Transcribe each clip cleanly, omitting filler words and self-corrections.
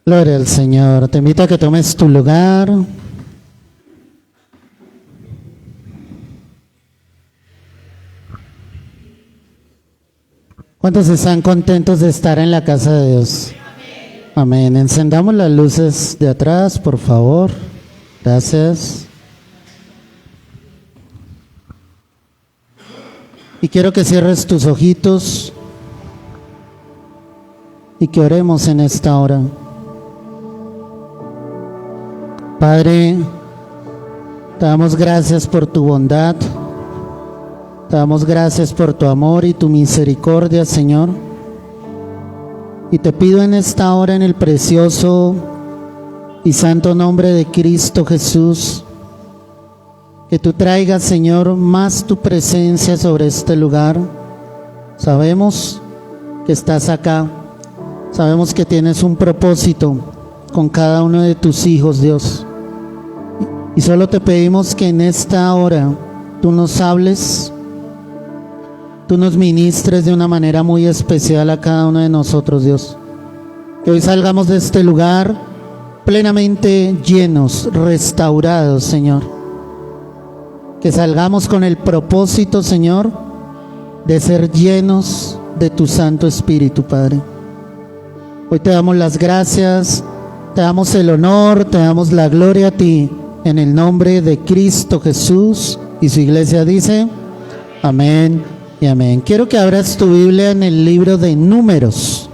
Gloria al Señor. Te invito a que tomes tu lugar. ¿Cuántos están contentos de estar en la casa de Dios? Amén. Encendamos las luces de atrás, por favor. Gracias. Y quiero que cierres tus ojitos y que oremos en esta hora. Padre, te damos gracias por tu bondad, te damos gracias por tu amor y tu misericordia, Señor. Y te pido en esta hora, en el precioso y santo nombre de Cristo Jesús, que tú traigas, Señor, más tu presencia sobre este lugar. Sabemos que estás acá, sabemos que tienes un propósito con cada uno de tus hijos, Dios. Y solo te pedimos que en esta hora tú nos hables, tú nos ministres de una manera muy especial a cada uno de nosotros, Dios. Que hoy salgamos de este lugar plenamente llenos, restaurados, Señor. Que salgamos con el propósito, Señor, de ser llenos de tu Santo Espíritu, Padre. Hoy te damos las gracias, te damos el honor, te damos la gloria a ti, en el nombre de Cristo Jesús. Y su iglesia dice, amén y amén. Quiero que abras tu Biblia en el libro de Números.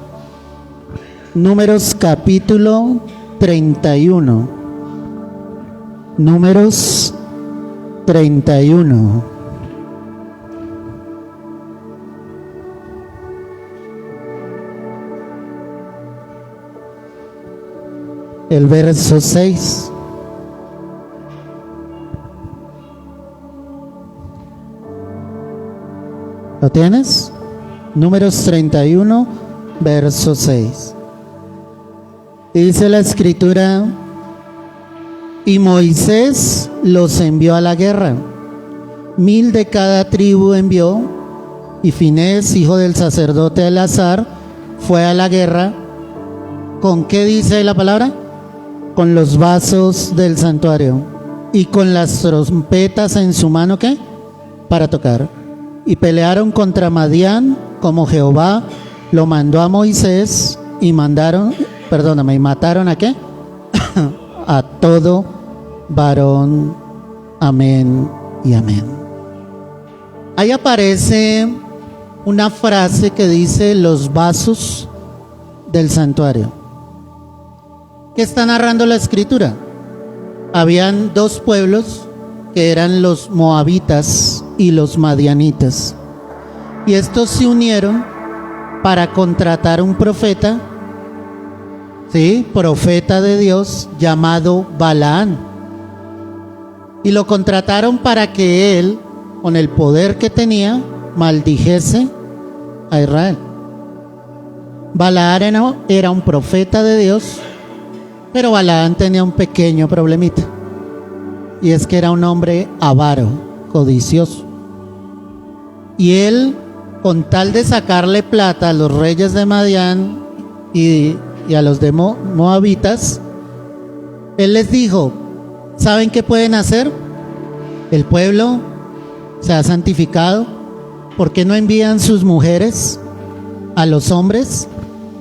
Números capítulo 31. Números 31. El verso 6. ¿Lo tienes? Números 31, verso 6. Dice la escritura: y Moisés los envió a la guerra, 1000 de cada tribu envió, y Finés, hijo del sacerdote Eleazar, fue a la guerra. ¿Con qué dice la palabra? Con los vasos del santuario y con las trompetas en su mano, ¿qué? Para tocar. Y pelearon contra Madián, como Jehová lo mandó a Moisés, y mataron ¿a qué? A todo varón. Amén y amén. Ahí aparece una frase que dice los vasos del santuario. ¿Qué está narrando la escritura? Habían dos pueblos que eran los moabitas y los madianitas, y estos se unieron para contratar un profeta, ¿sí? Profeta de Dios llamado Balaán, y lo contrataron para que él, con el poder que tenía, maldijese a Israel. Balaán era un profeta de Dios, pero Balaán tenía un pequeño problemita, y es que era un hombre avaro, codicioso. Y él, con tal de sacarle plata a los reyes de Madián y a los de moabitas, él les dijo: ¿saben qué pueden hacer? El pueblo se ha santificado, ¿por qué no envían sus mujeres a los hombres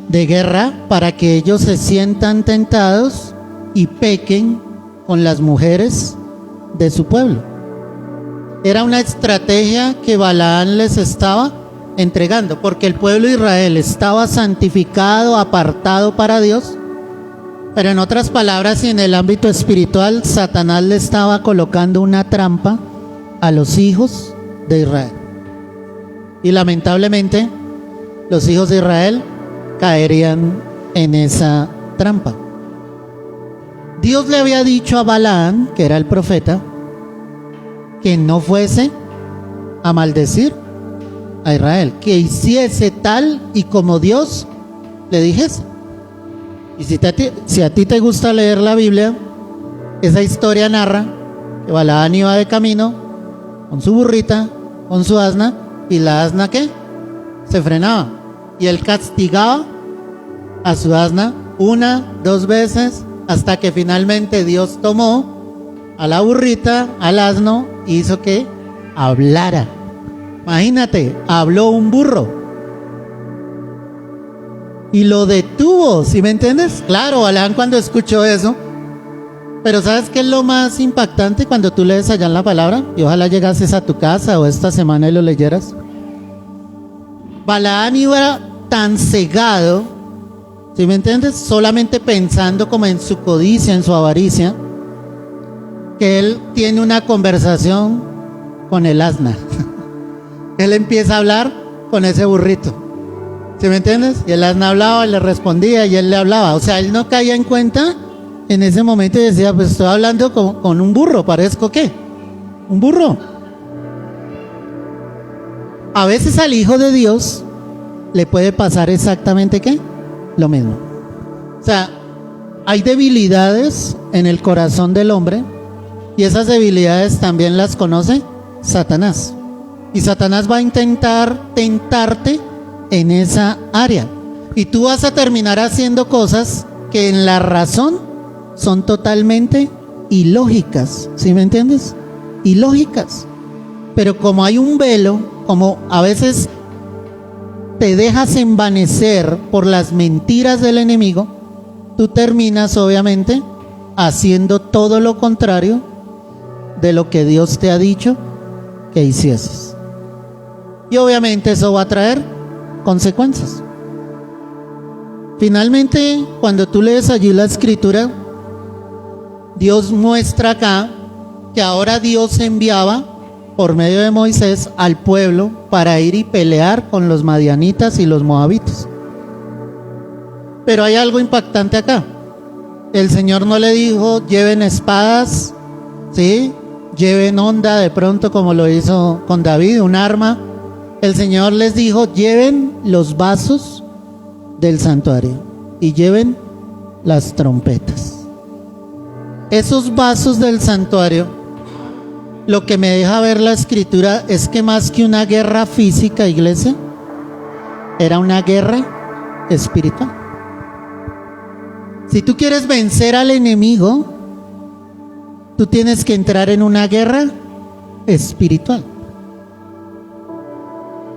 de guerra para que ellos se sientan tentados y pequen con las mujeres de su pueblo? Era una estrategia que Balaán les estaba entregando, porque el pueblo de Israel estaba santificado, apartado para Dios, pero en otras palabras y en el ámbito espiritual, Satanás le estaba colocando una trampa a los hijos de Israel. Y lamentablemente, los hijos de Israel caerían en esa trampa. Dios le había dicho a Balaán, que era el profeta, que no fuese a maldecir a Israel, que hiciese tal y como Dios le dijese. Y si a ti te gusta leer la Biblia, esa historia narra que Balaán iba de camino con su burrita, con su asna, y la asna, ¿qué? Se frenaba, y él castigaba a su asna una, 2 veces, hasta que finalmente Dios tomó a la burrita, al asno, y hizo que hablara. Imagínate, habló un burro y lo detuvo, ¿sí me entiendes? Claro, Balaam cuando escuchó eso, pero ¿sabes qué es lo más impactante cuando tú lees allá en la palabra? Y ojalá llegases a tu casa o esta semana y lo leyeras. Balaam iba tan cegado, ¿sí me entiendes? Solamente pensando como en su codicia, en su avaricia, que él tiene una conversación con el asna. Él empieza a hablar con ese burrito, ¿sí me entiendes? Y el asna hablaba, y le respondía y él le hablaba. O sea, él no caía en cuenta en ese momento y decía, pues estoy hablando con un burro, ¿parezco qué? Un burro. A veces al Hijo de Dios le puede pasar exactamente ¿qué? Lo mismo. O sea, hay debilidades en el corazón del hombre y esas debilidades también las conoce Satanás. Y Satanás va a intentar tentarte en esa área. Y tú vas a terminar haciendo cosas que en la razón son totalmente ilógicas. ¿Sí me entiendes? Ilógicas. Pero como hay un velo, como a veces te dejas envanecer por las mentiras del enemigo, tú terminas obviamente haciendo todo lo contrario de lo que Dios te ha dicho que hicieses. Y obviamente eso va a traer consecuencias. Finalmente, cuando tú lees allí la escritura, Dios muestra acá que ahora Dios enviaba por medio de Moisés al pueblo para ir y pelear con los madianitas y los moabitas. Pero hay algo impactante acá. El Señor no le dijo lleven espadas, ¿sí? Lleven honda de pronto como lo hizo con David, un arma. El Señor les dijo lleven los vasos del santuario y lleven las trompetas. Esos vasos del santuario, lo que me deja ver la escritura es que más que una guerra física, iglesia, era una guerra espiritual. Si tú quieres vencer al enemigo, tú tienes que entrar en una guerra espiritual.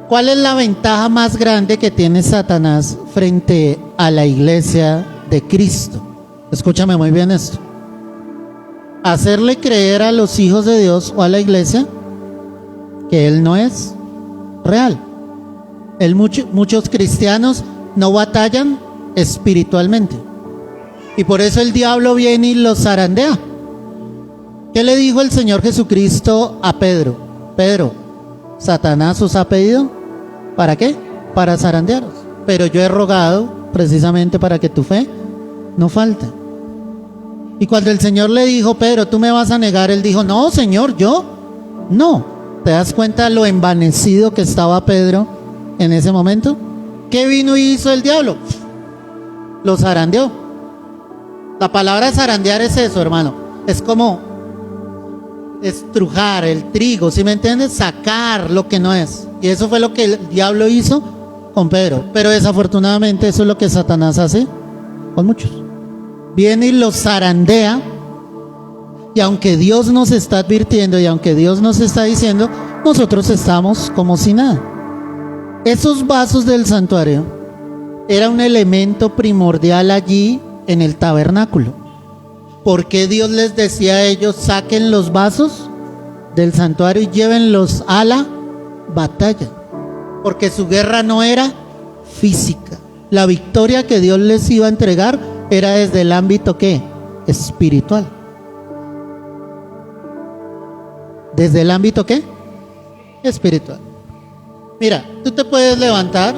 ¿Cuál es la ventaja más grande que tiene Satanás frente a la iglesia de Cristo? Escúchame muy bien esto. Hacerle creer a los hijos de Dios o a la iglesia que Él no es real. Muchos cristianos no batallan espiritualmente. Y por eso el diablo viene y los zarandea. ¿Qué le dijo el Señor Jesucristo a Pedro? Pedro, Satanás os ha pedido, ¿para qué? Para zarandearos. Pero yo he rogado precisamente para que tu fe no falte. Y cuando el Señor le dijo, Pedro, ¿tú me vas a negar? Él dijo, no, Señor, yo no. ¿Te das cuenta lo envanecido que estaba Pedro en ese momento? ¿Qué vino y hizo el diablo? Lo zarandeó. La palabra zarandear es eso, hermano. Es como estrujar el trigo, ¿sí me entiendes? Sacar lo que no es. Y eso fue lo que el diablo hizo con Pedro. Pero desafortunadamente eso es lo que Satanás hace con muchos. Viene y los zarandea. Y aunque Dios nos está advirtiendo y aunque Dios nos está diciendo, nosotros estamos como si nada. Esos vasos del santuario era un elemento primordial allí en el tabernáculo. ¿Por qué Dios les decía a ellos, saquen los vasos del santuario y llévenlos a la batalla? Porque su guerra no era física. La victoria que Dios les iba a entregar era desde el ámbito ¿qué? Espiritual. ¿Desde el ámbito qué? Espiritual. Mira, tú te puedes levantar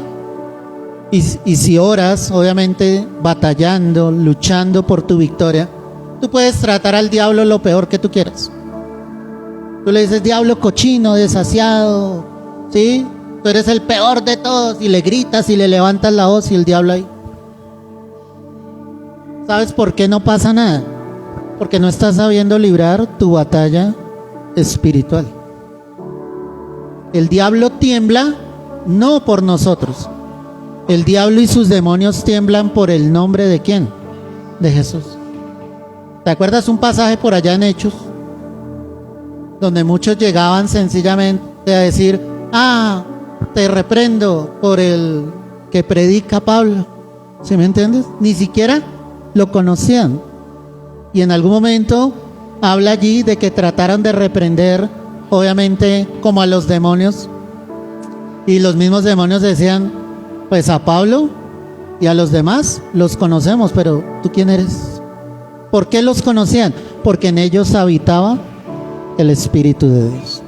y si oras, obviamente batallando, luchando por tu victoria, tú puedes tratar al diablo lo peor que tú quieras. Tú le dices, diablo cochino, desasiado, ¿sí? Tú eres el peor de todos, y le gritas y le levantas la voz y el diablo ahí. ¿Sabes por qué no pasa nada? Porque no estás sabiendo librar tu batalla espiritual. El diablo tiembla no por nosotros. El diablo y sus demonios tiemblan por el nombre de ¿quién? De Jesús. ¿Te acuerdas un pasaje por allá en Hechos? Donde muchos llegaban sencillamente a decir, te reprendo por el que predica Pablo. ¿Sí me entiendes? Ni siquiera lo conocían. Y en algún momento habla allí de que trataron de reprender, obviamente, como a los demonios. Y los mismos demonios decían, pues a Pablo y a los demás los conocemos, pero ¿tú quién eres? ¿Por qué los conocían? Porque en ellos habitaba el Espíritu de Dios.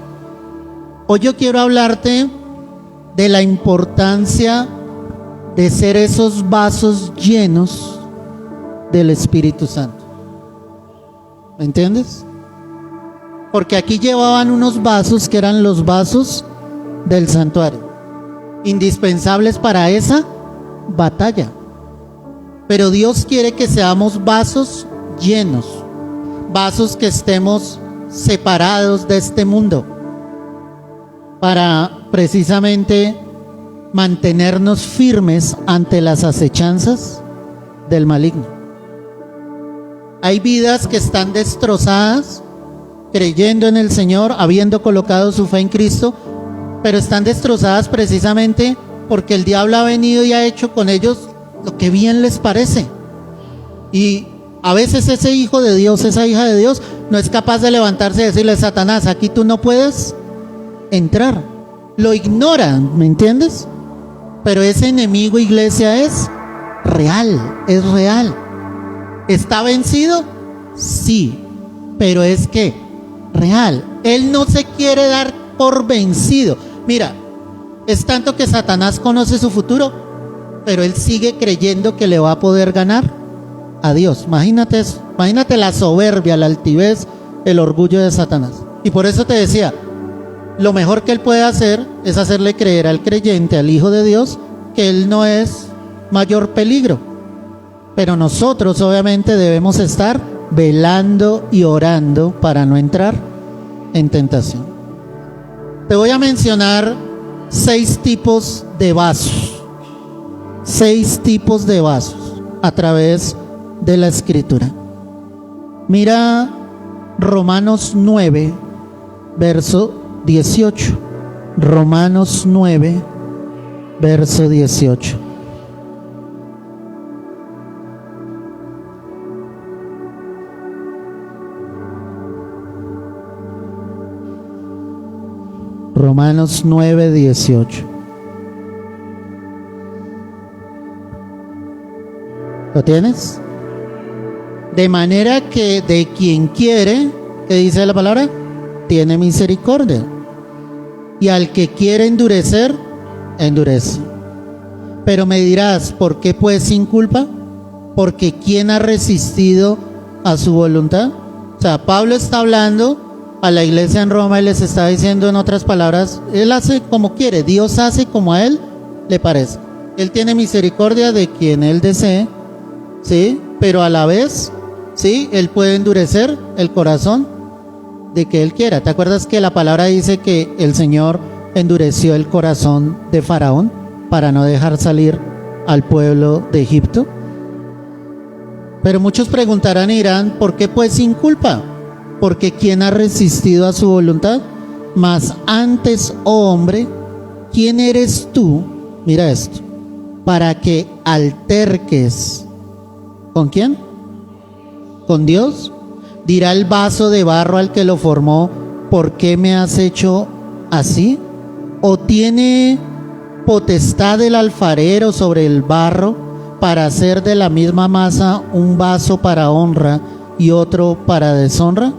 Hoy yo quiero hablarte de la importancia de ser esos vasos llenos del Espíritu Santo. ¿Me entiendes? Porque aquí llevaban unos vasos que eran los vasos del santuario, indispensables para esa batalla. Pero Dios quiere que seamos vasos llenos, vasos que estemos separados de este mundo, para precisamente mantenernos firmes ante las acechanzas del maligno. Hay vidas que están destrozadas, creyendo en el Señor, habiendo colocado su fe en Cristo, pero están destrozadas precisamente porque el diablo ha venido y ha hecho con ellos lo que bien les parece. Y a veces ese hijo de Dios, esa hija de Dios, no es capaz de levantarse y decirle: Satanás, aquí tú no puedes entrar. Lo ignoran, ¿me entiendes? Pero ese enemigo, iglesia, es real, es real. ¿Está vencido? Sí, pero es que real. Él no se quiere dar por vencido. Mira, es tanto que Satanás conoce su futuro, pero él sigue creyendo que le va a poder ganar a Dios. Imagínate eso, imagínate la soberbia, la altivez, el orgullo de Satanás. Y por eso te decía, lo mejor que él puede hacer es hacerle creer al creyente, al Hijo de Dios, que él no es mayor peligro. Pero nosotros obviamente debemos estar velando y orando para no entrar en tentación. Te voy a mencionar 6 tipos de vasos. 6 tipos de vasos a través de la Escritura. Mira Romanos 9, verso 18. Romanos 9, verso 18. Romanos 9, 18. ¿Lo tienes? De manera que de quien quiere, ¿qué dice la palabra? Tiene misericordia. Y al que quiere endurecer, endurece. Pero me dirás, ¿por qué pues sin culpa? Porque ¿quién ha resistido a su voluntad? O sea, Pablo está hablando a la iglesia en Roma y les está diciendo, en otras palabras, él hace como quiere, Dios hace como a él le parece. Él tiene misericordia de quien él desee, ¿sí? Pero a la vez, ¿sí? Él puede endurecer el corazón de que él quiera. ¿Te acuerdas que la palabra dice que el Señor endureció el corazón de Faraón para no dejar salir al pueblo de Egipto? Pero muchos preguntarán y dirán, ¿por qué pues sin culpa? Porque ¿quién ha resistido a su voluntad? Mas antes, oh hombre, ¿quién eres tú? Mira esto, para que alterques. ¿Con quién? ¿Con Dios? Dirá el vaso de barro al que lo formó, ¿por qué me has hecho así? ¿O tiene potestad el alfarero sobre el barro para hacer de la misma masa un vaso para honra y otro para deshonra?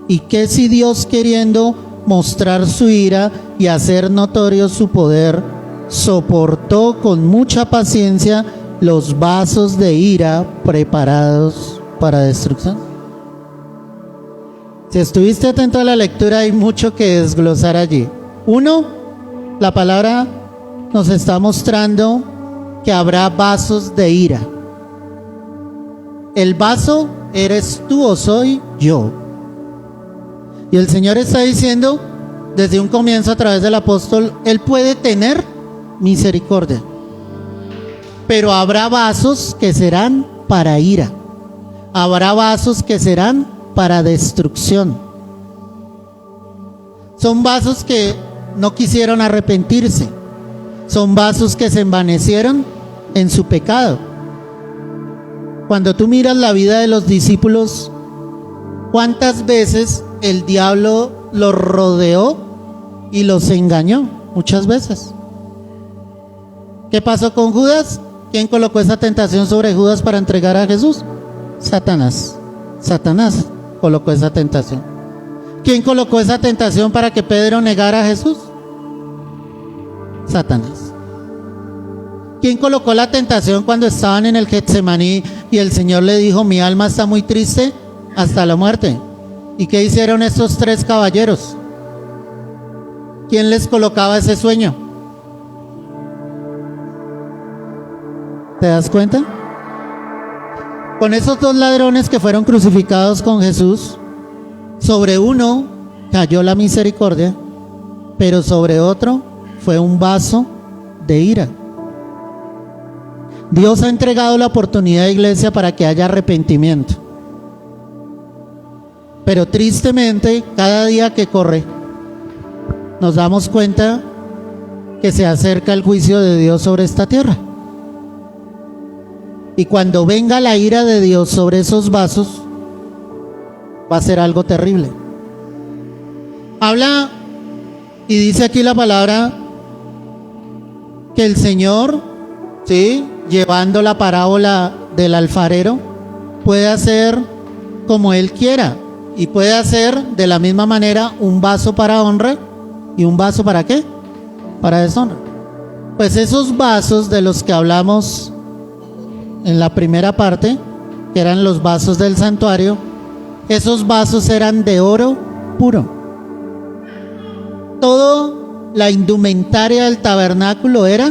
¿Y qué si Dios, queriendo mostrar su ira y hacer notorio su poder, soportó con mucha paciencia los vasos de ira preparados para destrucción? Si estuviste atento a la lectura, hay mucho que desglosar allí. 1, la palabra nos está mostrando que habrá vasos de ira. El vaso eres tú o soy yo. Y el Señor está diciendo desde un comienzo a través del apóstol, Él puede tener misericordia. pero habrá vasos que serán para ira. Habrá vasos que serán para destrucción. Son vasos que no quisieron arrepentirse. Son vasos que se envanecieron en su pecado. Cuando tú miras la vida de los discípulos, ¿cuántas veces el diablo los rodeó y los engañó? Muchas veces. ¿Qué pasó con Judas? ¿Quién colocó esa tentación sobre Judas para entregar a Jesús? Satanás. Satanás colocó esa tentación. ¿Quién colocó esa tentación para que Pedro negara a Jesús? Satanás. ¿Quién colocó la tentación cuando estaban en el Getsemaní y el Señor le dijo: mi alma está muy triste hasta la muerte? ¿Y qué hicieron estos tres caballeros? ¿Quién les colocaba ese sueño? ¿Te das cuenta? Con esos dos ladrones que fueron crucificados con Jesús, sobre uno cayó la misericordia, pero sobre otro fue un vaso de ira. Dios ha entregado la oportunidad, iglesia, para que haya arrepentimiento. Pero tristemente, cada día que corre, nos damos cuenta que se acerca el juicio de Dios sobre esta tierra. Y cuando venga la ira de Dios sobre esos vasos, va a ser algo terrible. Habla y dice aquí la palabra que el Señor, ¿sí?, llevando la parábola del alfarero, puede hacer como Él quiera, y puede hacer de la misma manera un vaso para honra y un vaso para ¿qué? Para deshonra. Pues esos vasos de los que hablamos en la primera parte, que eran los vasos del santuario, esos vasos eran de oro puro. Toda la indumentaria del tabernáculo era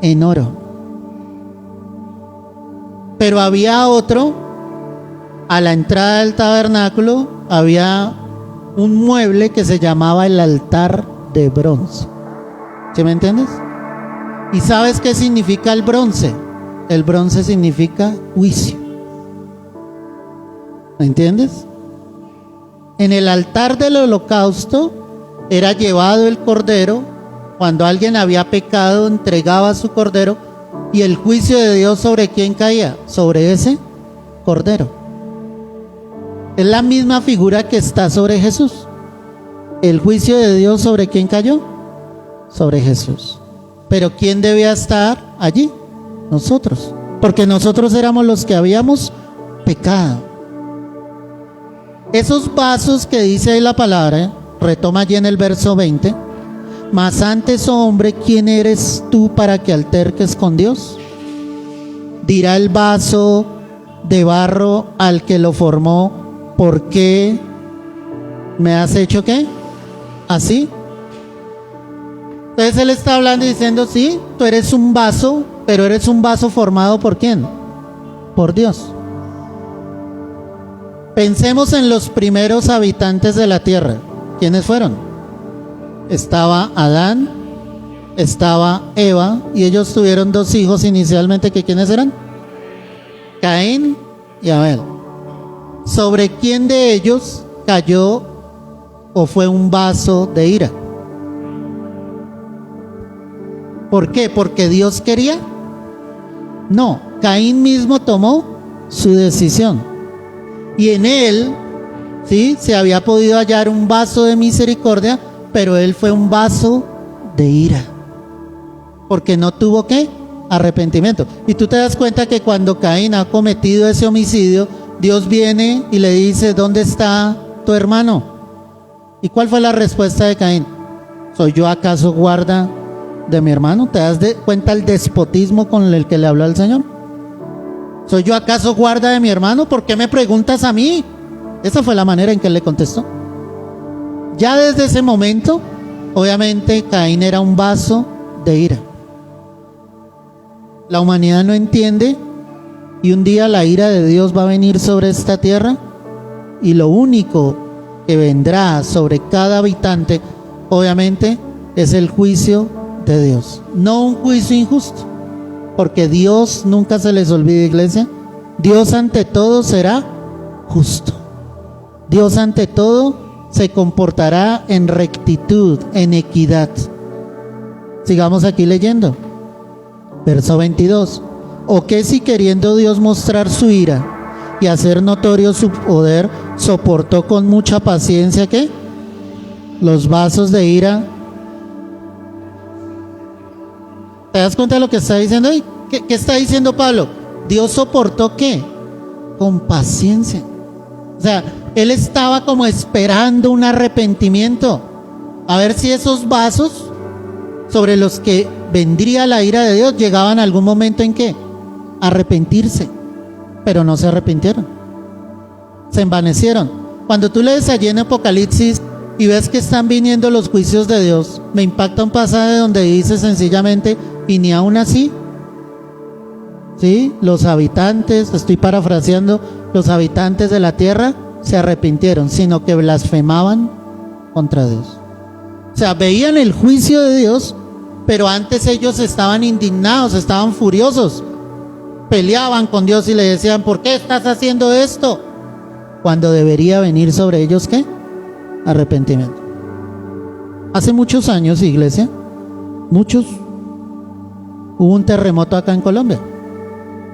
en oro. Pero había otro, a la entrada del tabernáculo había un mueble que se llamaba el altar de bronce. ¿Sí me entiendes? ¿Y sabes qué significa el bronce? El bronce significa juicio. ¿Me entiendes? En el altar del holocausto era llevado el cordero. Cuando alguien había pecado, entregaba su cordero, y el juicio de Dios, ¿sobre quién caía? Sobre ese cordero. Es la misma figura que está sobre Jesús. El juicio de Dios, ¿sobre quién cayó? Sobre Jesús. Pero ¿quién debía estar allí? Nosotros, porque nosotros éramos los que habíamos pecado. Esos vasos que dice ahí la palabra, retoma allí en el verso 20: mas antes, oh hombre, ¿quién eres tú para que alterques con Dios? Dirá el vaso de barro al que lo formó: ¿por qué me has hecho qué? Así. Entonces él está hablando y diciendo: sí, tú eres un vaso, pero eres un vaso formado ¿por quién? Por Dios. Pensemos en los primeros habitantes de la tierra. ¿Quiénes fueron? Estaba Adán, estaba Eva, y ellos tuvieron dos hijos inicialmente, que ¿quiénes eran? Caín y Abel. ¿Sobre quién de ellos cayó o fue un vaso de ira? ¿Por qué? ¿Porque Dios quería? No, Caín mismo tomó su decisión. Y en él, ¿sí?, se había podido hallar un vaso de misericordia, pero él fue un vaso de ira. Porque no tuvo ¿qué? Arrepentimiento. Y tú te das cuenta que cuando Caín ha cometido ese homicidio, Dios viene y le dice: ¿dónde está tu hermano? ¿Y cuál fue la respuesta de Caín? ¿Soy yo acaso guarda de mi hermano? ¿Te das cuenta el despotismo con el que le habló al Señor? ¿Soy yo acaso guarda de mi hermano? ¿Por qué me preguntas a mí? Esa fue la manera en que él le contestó. Ya desde ese momento, obviamente, Caín era un vaso de ira. La humanidad no entiende, y un día la ira de Dios va a venir sobre esta tierra, y lo único que vendrá sobre cada habitante, obviamente, es el juicio de Dios. No un juicio injusto, Porque Dios, nunca se les olvide, iglesia, Dios ante todo será justo. Dios ante todo se comportará en rectitud, en equidad. Sigamos aquí leyendo. Verso 22. ¿O qué si queriendo Dios mostrar su ira y hacer notorio su poder, soportó con mucha paciencia ¿qué? Los vasos de ira? ¿Te das cuenta de lo que está diciendo ahí? ¿Qué está diciendo Pablo? Dios soportó ¿qué? Con paciencia. O sea, él estaba como esperando un arrepentimiento. A ver si esos vasos sobre los que vendría la ira de Dios llegaban a algún momento en ¿qué? Arrepentirse. Pero no se arrepintieron. Se envanecieron. Cuando tú lees allí en Apocalipsis y ves que están viniendo los juicios de Dios, me impacta un pasaje donde dice sencillamente, y ni aún así, ¿sí? Los habitantes, estoy parafraseando, los habitantes de la tierra se arrepintieron, sino que blasfemaban contra Dios. O sea, veían el juicio de Dios, pero antes ellos estaban indignados, estaban furiosos, peleaban con Dios y le decían, ¿por qué estás haciendo esto? Cuando debería venir sobre ellos, ¿qué? Arrepentimiento. Hace muchos años, iglesia, muchos, hubo un terremoto acá en Colombia,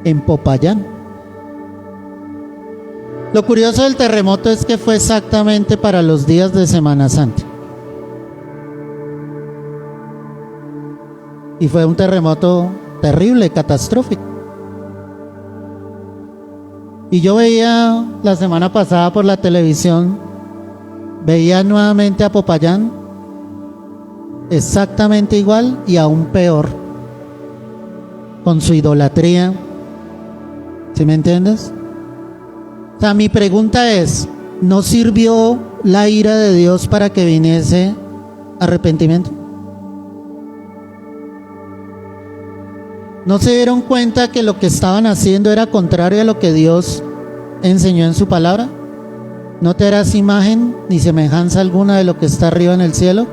en Popayán. Lo curioso del terremoto es que fue exactamente para los días de Semana Santa. Y fue un terremoto terrible, catastrófico. Y yo veía la semana pasada por la televisión, veía nuevamente a Popayán, exactamente igual y aún peor, con su idolatría. ¿Sí me entiendes? O sea, mi pregunta es, ¿no sirvió la ira de Dios para que viniese arrepentimiento? ¿No se dieron cuenta que lo que estaban haciendo era contrario a lo que Dios enseñó en su palabra? No te harás imagen ni semejanza alguna de lo que está arriba en el cielo,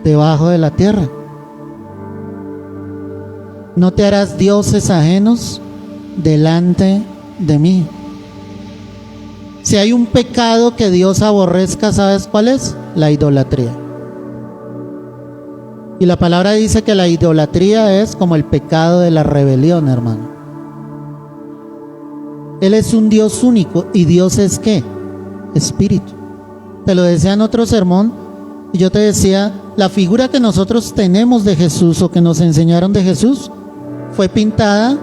debajo de la tierra. No te harás dioses ajenos delante de mí. Si hay un pecado que Dios aborrezca, ¿sabes cuál es? La idolatría. Y la palabra dice que la idolatría es como el pecado de la rebelión, hermano. Él es un Dios único. ¿Y Dios es qué? Espíritu. Te lo decía en otro sermón, y yo te decía, la figura que nosotros tenemos de Jesús o que nos enseñaron de Jesús fue pintada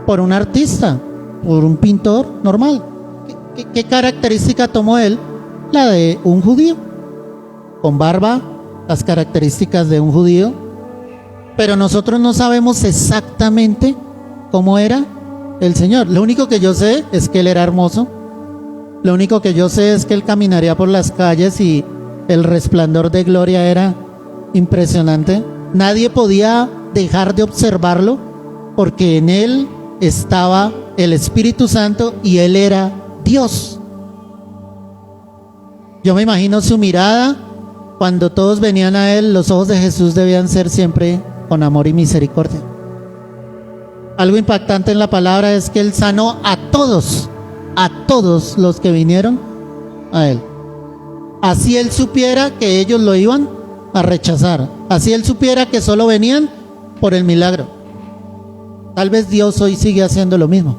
por un artista, por un pintor normal. ¿Qué característica tomó él? La de un judío, con barba, las características de un judío, pero nosotros no sabemos exactamente cómo era el Señor. Lo único que yo sé es que Él era hermoso. Lo único que yo sé es que Él caminaría por las calles y el resplandor de gloria era impresionante. Nadie podía dejar de observarlo porque en Él estaba el Espíritu Santo y Él era Dios. Yo me imagino su mirada. Cuando todos venían a Él, los ojos de Jesús debían ser siempre con amor y misericordia. Algo impactante en la palabra es que Él sanó a todos los que vinieron a Él. Así Él supiera que ellos lo iban a rechazar. Así Él supiera que solo venían por el milagro. Tal vez Dios hoy sigue haciendo lo mismo.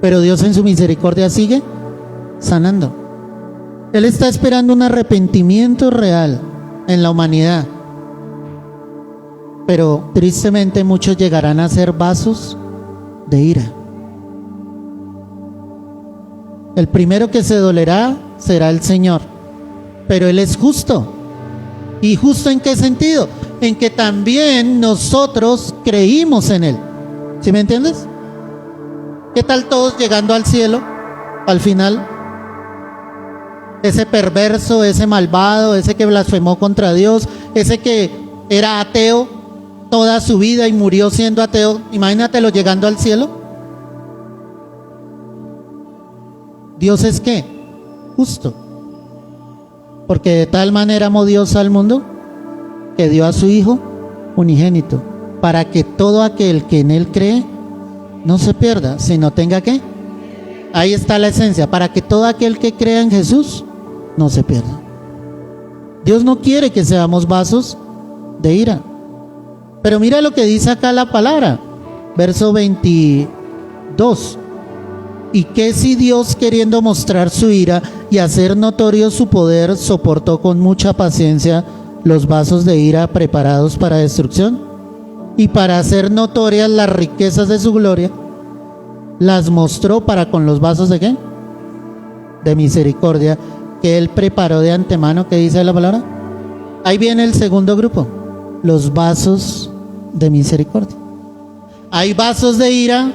Pero Dios en su misericordia sigue sanando. Él está esperando un arrepentimiento real en la humanidad. Pero tristemente muchos llegarán a ser vasos de ira. El primero que se dolerá será el Señor. Pero Él es justo. ¿Y justo en qué sentido? En que también nosotros creímos en Él. ¿Sí me entiendes? ¿Qué tal todos llegando al cielo al final? Ese perverso, ese malvado, ese que blasfemó contra Dios, ese que era ateo toda su vida y murió siendo ateo, imagínatelo llegando al cielo. Dios es ¿qué? Justo. Porque de tal manera amó Dios al mundo que dio a su Hijo unigénito, para que todo aquel que en Él cree no se pierda, sino tenga ¿qué? Ahí está la esencia, para que todo aquel que crea en Jesús no se pierda. Dios no quiere que seamos vasos de ira. Pero mira lo que dice acá la palabra, verso 22. ¿Y qué si Dios, queriendo mostrar su ira y hacer notorio su poder, soportó con mucha paciencia los vasos de ira preparados para destrucción? Y para hacer notorias las riquezas de su gloria, las mostró para con los vasos de ¿qué? De misericordia, que Él preparó de antemano. ¿Qué dice la palabra? Ahí viene el segundo grupo, los vasos de misericordia. Hay vasos de ira,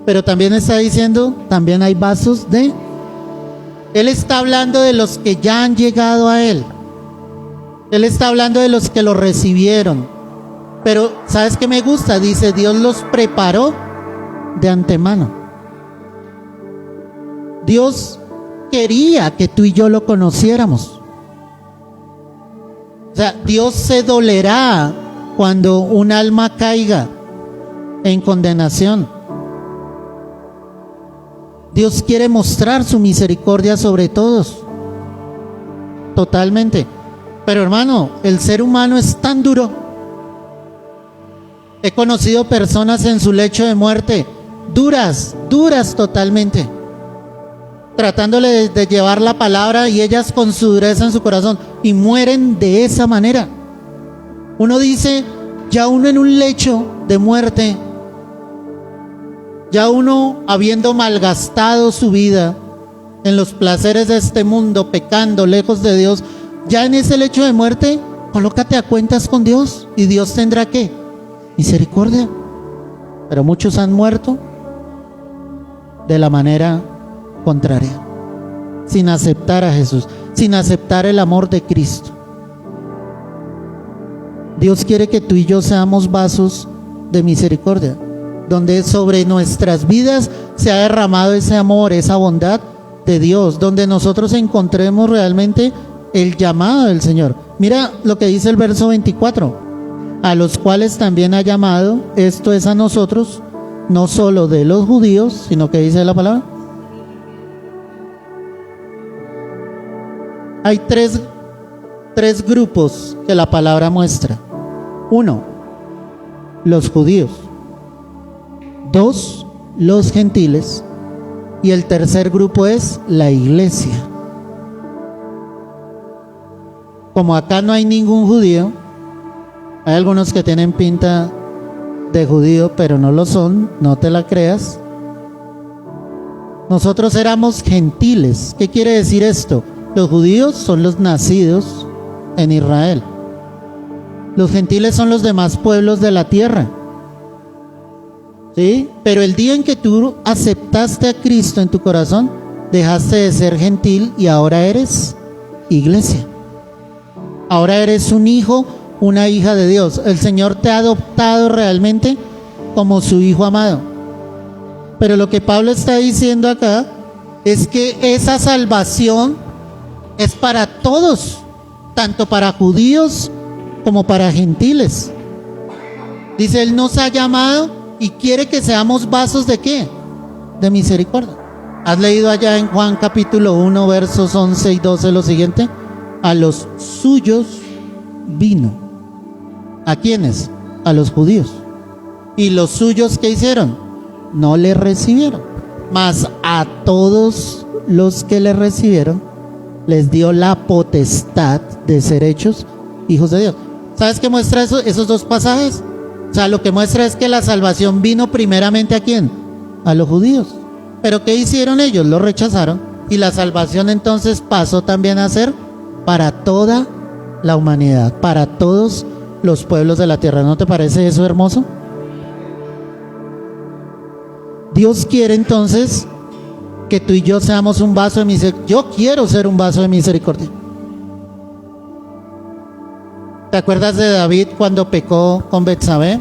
pero también está diciendo, también hay vasos de... Él está hablando de los que ya han llegado a Él. Él está hablando de los que lo recibieron. Pero, ¿sabes qué me gusta? Dice, Dios los preparó de antemano. Dios quería que tú y yo lo conociéramos. O sea, Dios se dolerá cuando un alma caiga en condenación. Dios quiere mostrar su misericordia sobre todos, totalmente. Pero hermano, el ser humano es tan duro. He conocido personas en su lecho de muerte, duras totalmente, tratándole de llevar la palabra, y ellas con su dureza en su corazón, y mueren de esa manera. Uno dice, ya uno en un lecho de muerte, ya uno habiendo malgastado su vida en los placeres de este mundo, pecando lejos de Dios, ya en ese lecho de muerte, colócate a cuentas con Dios, y Dios tendrá ¿qué? Misericordia. Pero muchos han muerto de la manera contraria, sin aceptar a Jesús, sin aceptar el amor de Cristo. Dios quiere que tú y yo seamos vasos de misericordia, donde sobre nuestras vidas se ha derramado ese amor, esa bondad de Dios, donde nosotros encontremos realmente el llamado del Señor. Mira lo que dice el verso 24, a los cuales también ha llamado, esto es a nosotros, no solo de los judíos, sino que dice la palabra. Hay tres grupos que la palabra muestra. 1, los judíos. 2, los gentiles. Y el tercer grupo es la iglesia. Como acá no hay ningún judío, hay algunos que tienen pinta de judío, pero no lo son, no te la creas. Nosotros éramos gentiles. ¿Qué quiere decir esto? Los judíos son los nacidos en Israel. Los gentiles son los demás pueblos de la tierra. ¿Sí? Pero el día en que tú aceptaste a Cristo en tu corazón, dejaste de ser gentil y ahora eres iglesia. Ahora eres un hijo, una hija de Dios. El Señor te ha adoptado realmente como su hijo amado. Pero lo que Pablo está diciendo acá es que esa salvación es para todos, tanto para judíos como para gentiles. Dice, Él nos ha llamado y quiere que seamos vasos de ¿qué? De misericordia. ¿Has leído allá en Juan capítulo 1 versos 11 y 12 lo siguiente? A los suyos vino. ¿A quiénes? A los judíos. ¿Y los suyos qué hicieron? No le recibieron. Mas a todos los que le recibieron, les dio la potestad de ser hechos hijos de Dios. ¿Sabes qué muestra eso, esos dos pasajes? O sea, lo que muestra es que la salvación vino primeramente ¿a quién? A los judíos. ¿Pero qué hicieron ellos? Lo rechazaron. Y la salvación entonces pasó también a ser para toda la humanidad, para todos los pueblos de la tierra. ¿No te parece eso hermoso? Dios quiere entonces que tú y yo seamos un vaso de misericordia. Yo quiero ser un vaso de misericordia. ¿Te acuerdas de David cuando pecó con Betsabé?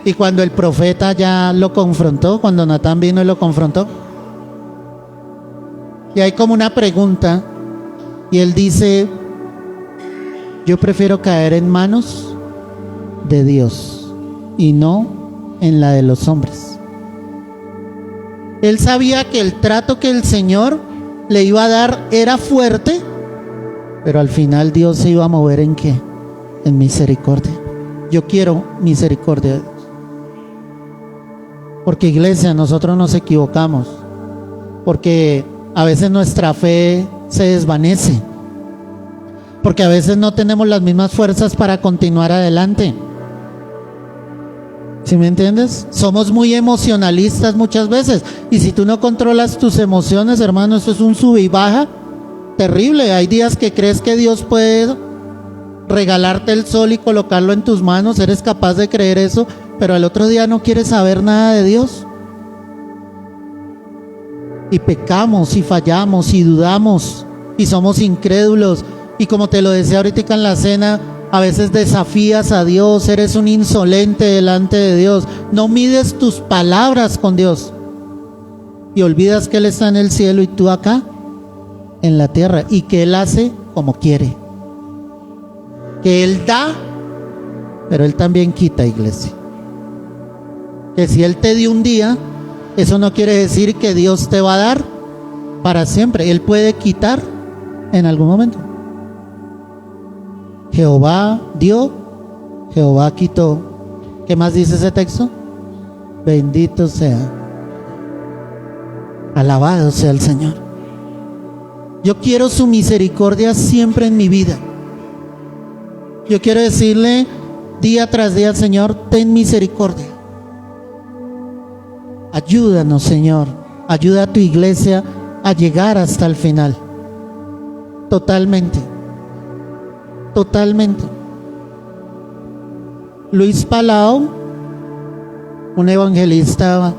Y cuando el profeta ya lo confrontó, cuando Natán vino y lo confrontó. Y hay como una pregunta, y él dice, yo prefiero caer en manos de Dios. y no en la de los hombres. Él sabía que el trato que el Señor le iba a dar era fuerte, pero al final Dios se iba a mover ¿en qué? En misericordia. Yo quiero misericordia de Dios. Porque, iglesia, nosotros nos equivocamos, porque a veces nuestra fe se desvanece, porque a veces no tenemos las mismas fuerzas para continuar adelante. ¿Sí me entiendes? Somos muy emocionalistas muchas veces, y si tú no controlas tus emociones, hermano, eso es un sub y baja terrible. Hay días que crees que Dios puede regalarte el sol y colocarlo en tus manos, eres capaz de creer eso, pero al otro día no quieres saber nada de Dios. Y pecamos y fallamos y dudamos y somos incrédulos, y como te lo decía ahorita en la cena, a veces desafías a Dios, eres un insolente delante de Dios, no mides tus palabras con Dios y olvidas que Él está en el cielo y tú acá en la tierra, y que Él hace como quiere, que Él da, pero Él también quita, iglesia. Que si Él te dio un día, eso no quiere decir que Dios te va a dar para siempre. Él puede quitar en algún momento. Jehová dio, Jehová quitó. ¿Qué más dice ese texto? Bendito sea, alabado sea el Señor. Yo quiero su misericordia siempre en mi vida. Yo quiero decirle día tras día: Señor, ten misericordia. Ayúdanos, Señor. Ayuda a tu iglesia a llegar hasta el final. Totalmente. Totalmente. Luis Palau, un evangelista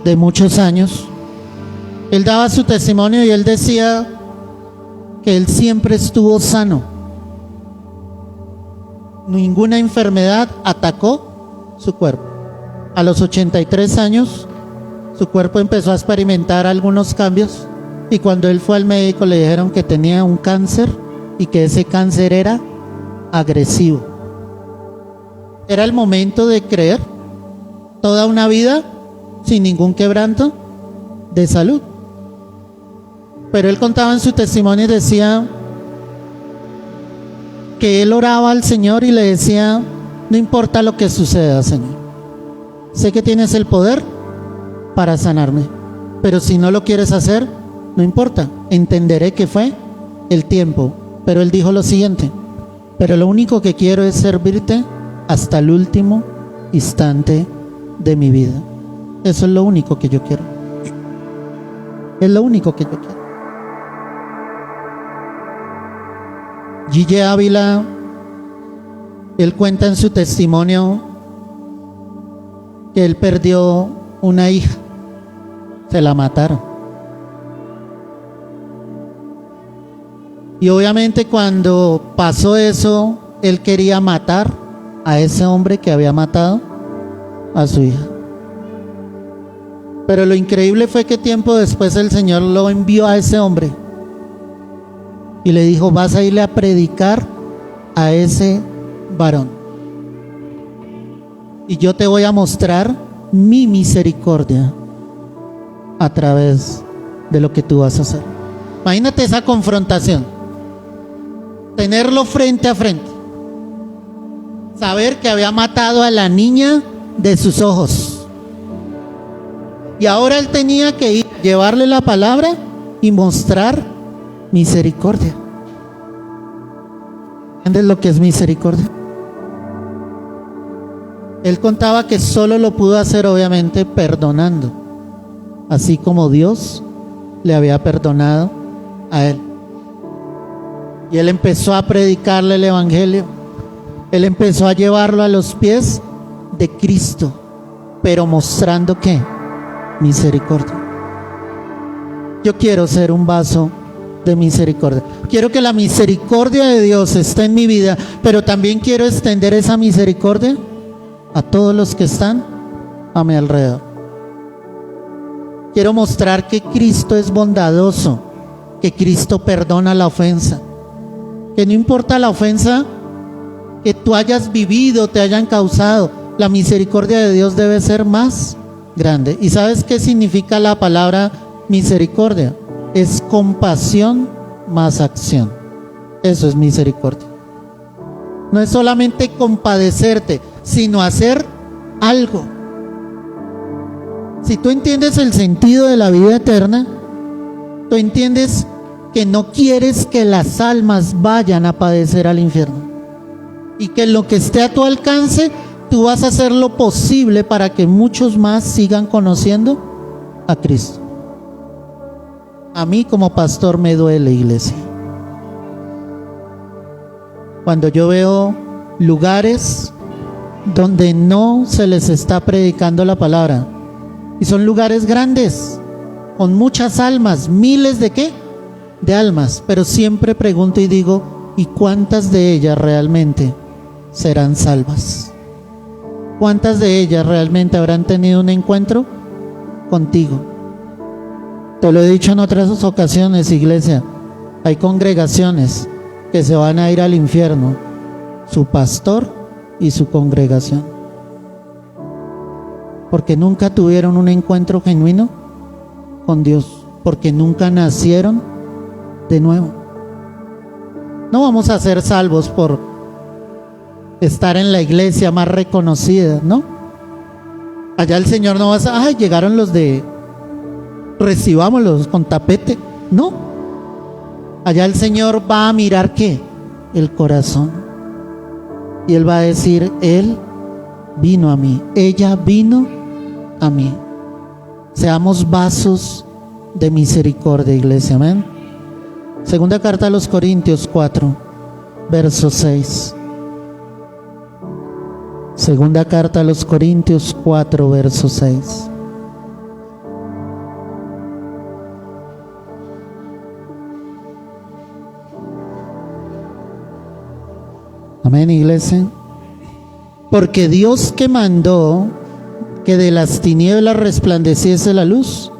de muchos años, él daba su testimonio y él decía que él siempre estuvo sano. Ninguna enfermedad atacó su cuerpo. A los 83 años, su cuerpo empezó a experimentar algunos cambios, y cuando él fue al médico le dijeron que tenía un cáncer y que ese cáncer era agresivo. Era el momento de creer toda una vida sin ningún quebranto de salud. Pero él contaba en su testimonio y decía que él oraba al Señor y le decía: no importa lo que suceda, Señor, sé que tienes el poder para sanarme, pero si no lo quieres hacer, no importa, entenderé que fue el tiempo. Pero él dijo lo siguiente: pero lo único que quiero es servirte hasta el último instante de mi vida. Eso es lo único que yo quiero. Es lo único que yo quiero. Gille Ávila, él cuenta en su testimonio que él perdió una hija, se la mataron. Y obviamente cuando pasó eso, él quería matar a ese hombre que había matado a su hija. Pero lo increíble fue que tiempo después el Señor lo envió a ese hombre y le dijo: vas a irle a predicar a ese varón, y yo te voy a mostrar mi misericordia a través de lo que tú vas a hacer. Imagínate esa confrontación, tenerlo frente a frente, saber que había matado a la niña de sus ojos, y ahora él tenía que ir, llevarle la palabra y mostrar misericordia. ¿Entiendes lo que es misericordia? Él contaba que solo lo pudo hacer, obviamente, perdonando, así como Dios le había perdonado a él. Y él empezó a predicarle el evangelio. Él empezó a llevarlo a los pies de Cristo, pero mostrando ¿qué? Misericordia. Yo quiero ser un vaso de misericordia. Quiero que la misericordia de Dios esté en mi vida, pero también quiero extender esa misericordia a todos los que están a mi alrededor. Quiero mostrar que Cristo es bondadoso, que Cristo perdona la ofensa, que no importa la ofensa que tú hayas vivido, te hayan causado, la misericordia de Dios debe ser más grande. ¿Y sabes qué significa la palabra misericordia? Es compasión más acción. Eso es misericordia. No es solamente compadecerte, sino hacer algo. Si tú entiendes el sentido de la vida eterna, tú entiendes que no quieres que las almas vayan a padecer al infierno, y que en lo que esté a tu alcance, tú vas a hacer lo posible para que muchos más sigan conociendo a Cristo. A mí como pastor me duele, iglesia, cuando yo veo lugares donde no se les está predicando la palabra, y son lugares grandes, con muchas almas, miles de ¿qué? De almas, pero siempre pregunto y digo, ¿y cuántas de ellas realmente serán salvas? ¿Cuántas de ellas realmente habrán tenido un encuentro contigo? Te lo he dicho en otras ocasiones, iglesia, hay congregaciones que se van a ir al infierno, su pastor y su congregación, porque nunca tuvieron un encuentro genuino con Dios, porque nunca nacieron de nuevo. No vamos a ser salvos por estar en la iglesia más reconocida, ¿no? Allá el Señor no va a, ay, llegaron los de, recibámoslos con tapete, no. Allá el Señor va a mirar ¿qué? El corazón, y Él va a decir, Él vino a mí, ella vino a mí. Seamos vasos de misericordia, iglesia, amén. Segunda carta a los Corintios 4, verso 6. Segunda carta a los Corintios 4, verso 6. Amén, iglesia. Porque Dios, que mandó que de las tinieblas resplandeciese la luz,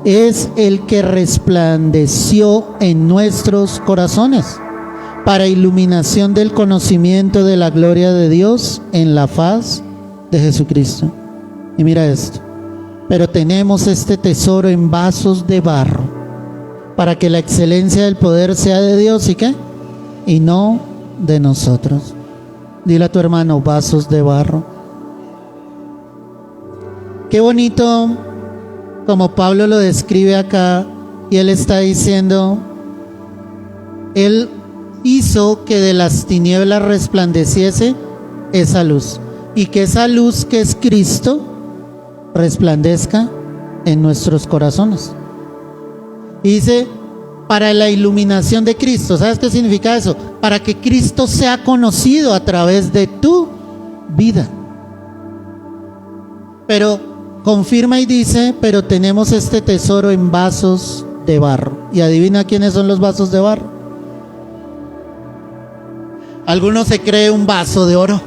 es el que resplandeció en nuestros corazones para iluminación del conocimiento de la gloria de Dios en la faz de Jesucristo. Y mira esto: pero tenemos este tesoro en vasos de barro, para que la excelencia del poder sea de Dios, ¿y qué? Y no de nosotros. Dile a tu hermano, vasos de barro. Qué bonito como Pablo lo describe acá, y él está diciendo, Él hizo que de las tinieblas resplandeciese esa luz, y que esa luz que es Cristo resplandezca en nuestros corazones. Y dice, para la iluminación de Cristo. ¿Sabes qué significa eso? Para que Cristo sea conocido a través de tu vida. Pero confirma y dice, pero tenemos este tesoro en vasos de barro. Y adivina quiénes son los vasos de barro. Algunos se cree un vaso de oro.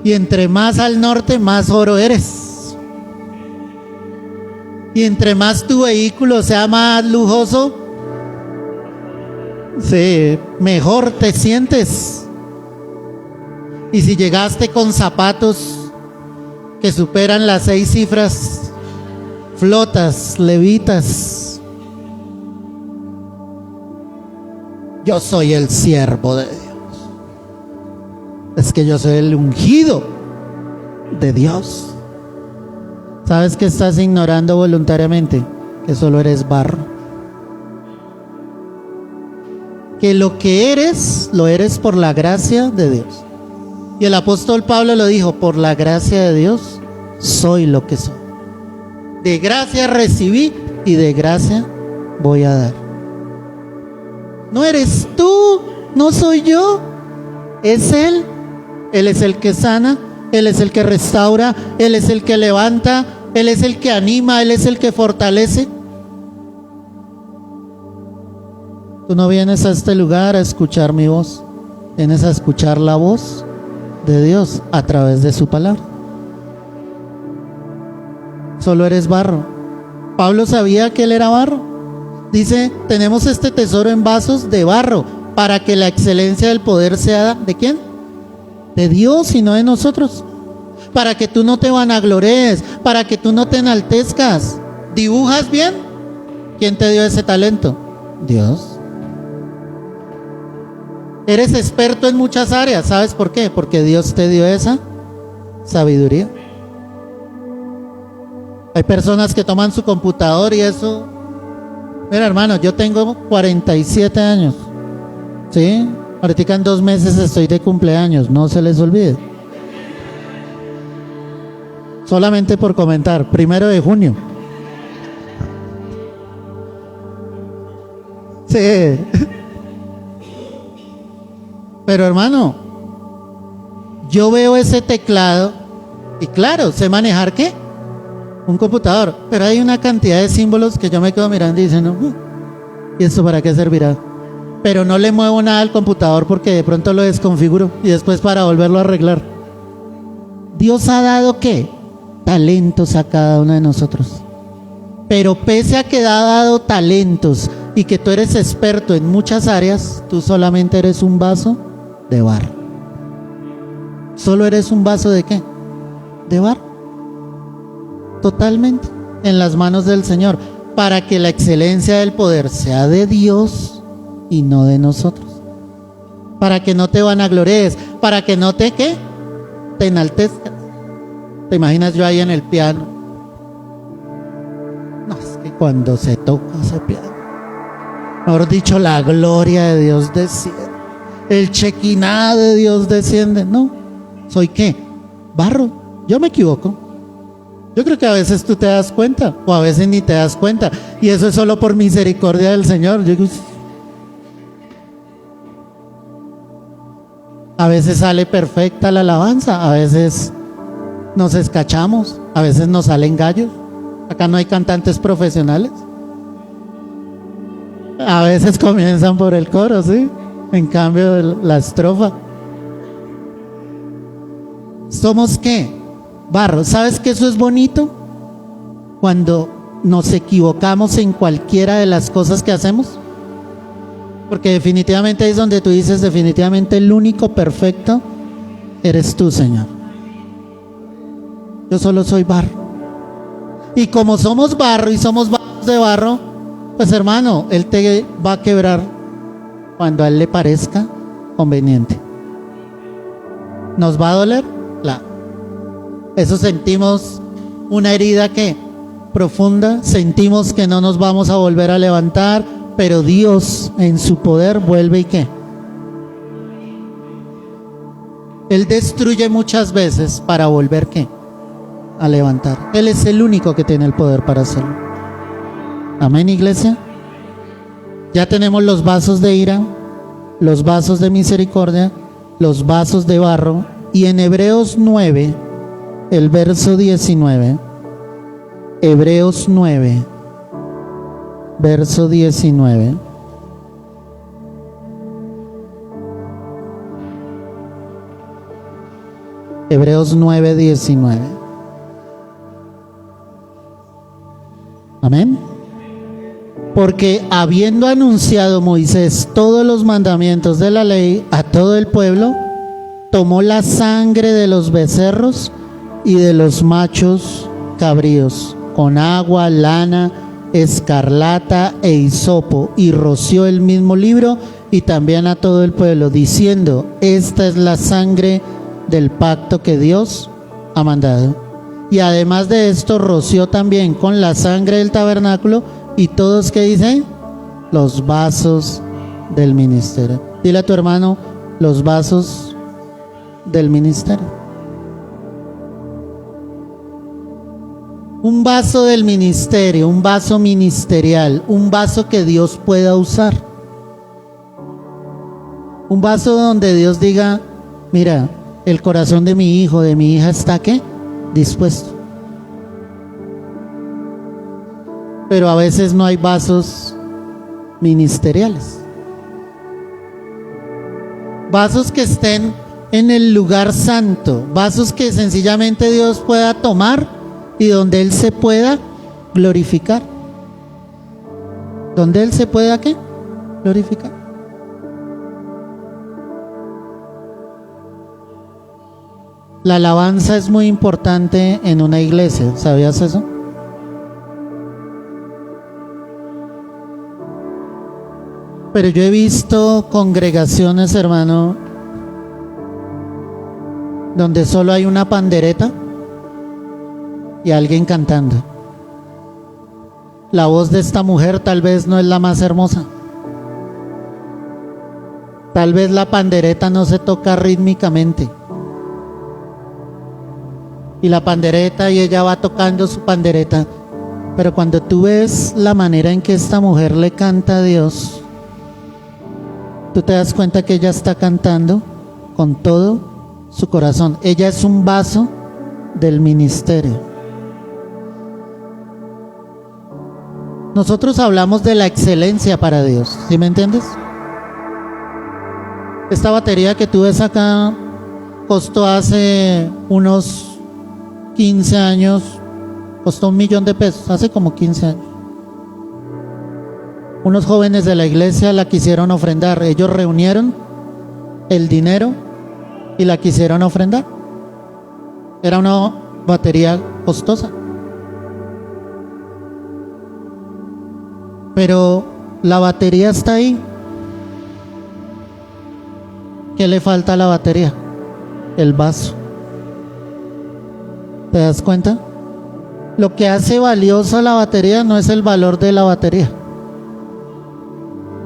Y entre más al norte, más oro eres. Y entre más tu vehículo sea más lujoso, sí, mejor te sientes. Y si llegaste con zapatos que superan las 6 cifras, flotas, levitas, yo soy el siervo de Dios. Es que yo soy el ungido de Dios. ¿Sabes que estás ignorando voluntariamente? Que solo eres barro. Que lo que eres, lo eres por la gracia de Dios. Y el apóstol Pablo lo dijo, por la gracia de Dios soy lo que soy. De gracia recibí y de gracia voy a dar. No eres tú, no soy yo, es Él. Él es el que sana, Él es el que restaura, Él es el que levanta, Él es el que anima, Él es el que fortalece. Tú no vienes a este lugar a escuchar mi voz, vienes a escuchar la voz de Dios a través de su palabra. Solo eres barro. Pablo sabía que él era barro. Dice, tenemos este tesoro en vasos de barro, para que la excelencia del poder sea ¿de quién? de Dios y no de nosotros. Para que tú no te vanaglores, para que tú no te enaltezcas. ¿Dibujas bien? ¿Quién te dio ese talento? Dios. Eres experto en muchas áreas, ¿sabes por qué? Porque Dios te dio esa sabiduría. Hay personas que toman su computador y eso. Mira, hermano, yo tengo 47 años, ¿sí? Ahorita en 2 meses estoy de cumpleaños, no se les olvide. Solamente por comentar, 1 de junio. Sí. Pero hermano, yo veo ese teclado y claro, sé manejar ¿qué? Un computador, pero hay una cantidad de símbolos que yo me quedo mirando y diciendo, ¿y esto para qué servirá? Pero no le muevo nada al computador porque de pronto lo desconfiguro y después para volverlo a arreglar. Dios ha dado ¿qué? Talentos a cada uno de nosotros. Pero pese a que ha dado talentos y que tú eres experto en muchas áreas, tú solamente eres un vaso de barro. Solo eres un vaso de ¿qué? De barro. Totalmente en las manos del Señor, para que la excelencia del poder sea de Dios y no de nosotros. Para que no te vanaglories, para que no te ¿qué? Te enaltezcas. ¿Te imaginas yo ahí en el piano? No, es que cuando se toca ese piano, mejor dicho, la gloria de Dios desciende, el chequiná de Dios desciende. No, ¿soy qué? Barro. Yo me equivoco. Yo creo que a veces tú te das cuenta, o a veces ni te das cuenta, y eso es solo por misericordia del Señor. Yo digo, a veces sale perfecta la alabanza, a veces nos escachamos, a veces nos salen gallos. Acá no hay cantantes profesionales. A veces comienzan por el coro, ¿sí? En cambio la estrofa. ¿Somos qué? Barro. ¿Sabes que eso es bonito? Cuando nos equivocamos en cualquiera de las cosas que hacemos. Porque definitivamente ahí es donde tú dices, definitivamente el único perfecto eres tú, Señor. Yo solo soy barro. Y como somos barro y somos barros de barro, pues hermano, Él te va a quebrar cuando a Él le parezca conveniente. ¿Nos va a doler? Claro. Eso sentimos una herida que profunda, sentimos que no nos vamos a volver a levantar, pero Dios en su poder vuelve y ¿qué? Él destruye muchas veces para volver ¿qué? A levantar. Él es el único que tiene el poder para hacerlo. Amén, iglesia. Ya tenemos los vasos de ira, los vasos de misericordia, los vasos de barro. Y en Hebreos 9, el verso 19, Hebreos 9, verso 19. Hebreos 9, 19. Amén. Porque habiendo anunciado Moisés todos los mandamientos de la ley a todo el pueblo, tomó la sangre de los becerros y de los machos cabríos con agua, lana, escarlata e hisopo, y roció el mismo libro y también a todo el pueblo, diciendo: esta es la sangre del pacto que Dios ha mandado. Y además de esto roció también con la sangre del tabernáculo y todos, ¿qué dicen? Los vasos del ministerio. Dile a tu hermano: los vasos del ministerio. Un vaso del ministerio, un vaso ministerial, un vaso que Dios pueda usar. Un vaso donde Dios diga: mira, el corazón de mi hijo, de mi hija está ¿qué? Dispuesto. Pero a veces no hay vasos ministeriales. Vasos que estén en el lugar santo, vasos que sencillamente Dios pueda tomar y donde Él se pueda glorificar. Donde Él se pueda ¿qué? Glorificar. La alabanza es muy importante en una iglesia, ¿sabías eso? Pero yo he visto congregaciones, hermano, donde solo hay una pandereta y alguien cantando. La voz de esta mujer tal vez no es la más hermosa. Tal vez la pandereta no se toca rítmicamente. Y la pandereta, y ella va tocando su pandereta. Pero cuando tú ves la manera en que esta mujer le canta a Dios, tú te das cuenta que ella está cantando con todo su corazón. Ella es un vaso del ministerio. Nosotros hablamos de la excelencia para Dios, ¿sí me entiendes? Esta batería que tú ves acá costó hace unos 15 años, costó $1.000.000, hace como 15 años. Unos jóvenes de la iglesia la quisieron ofrendar. Ellos reunieron el dinero y la quisieron ofrendar. Era una batería costosa. Pero la batería está ahí. ¿Qué le falta a la batería? El vaso. ¿Te das cuenta? Lo que hace valiosa la batería no es el valor de la batería.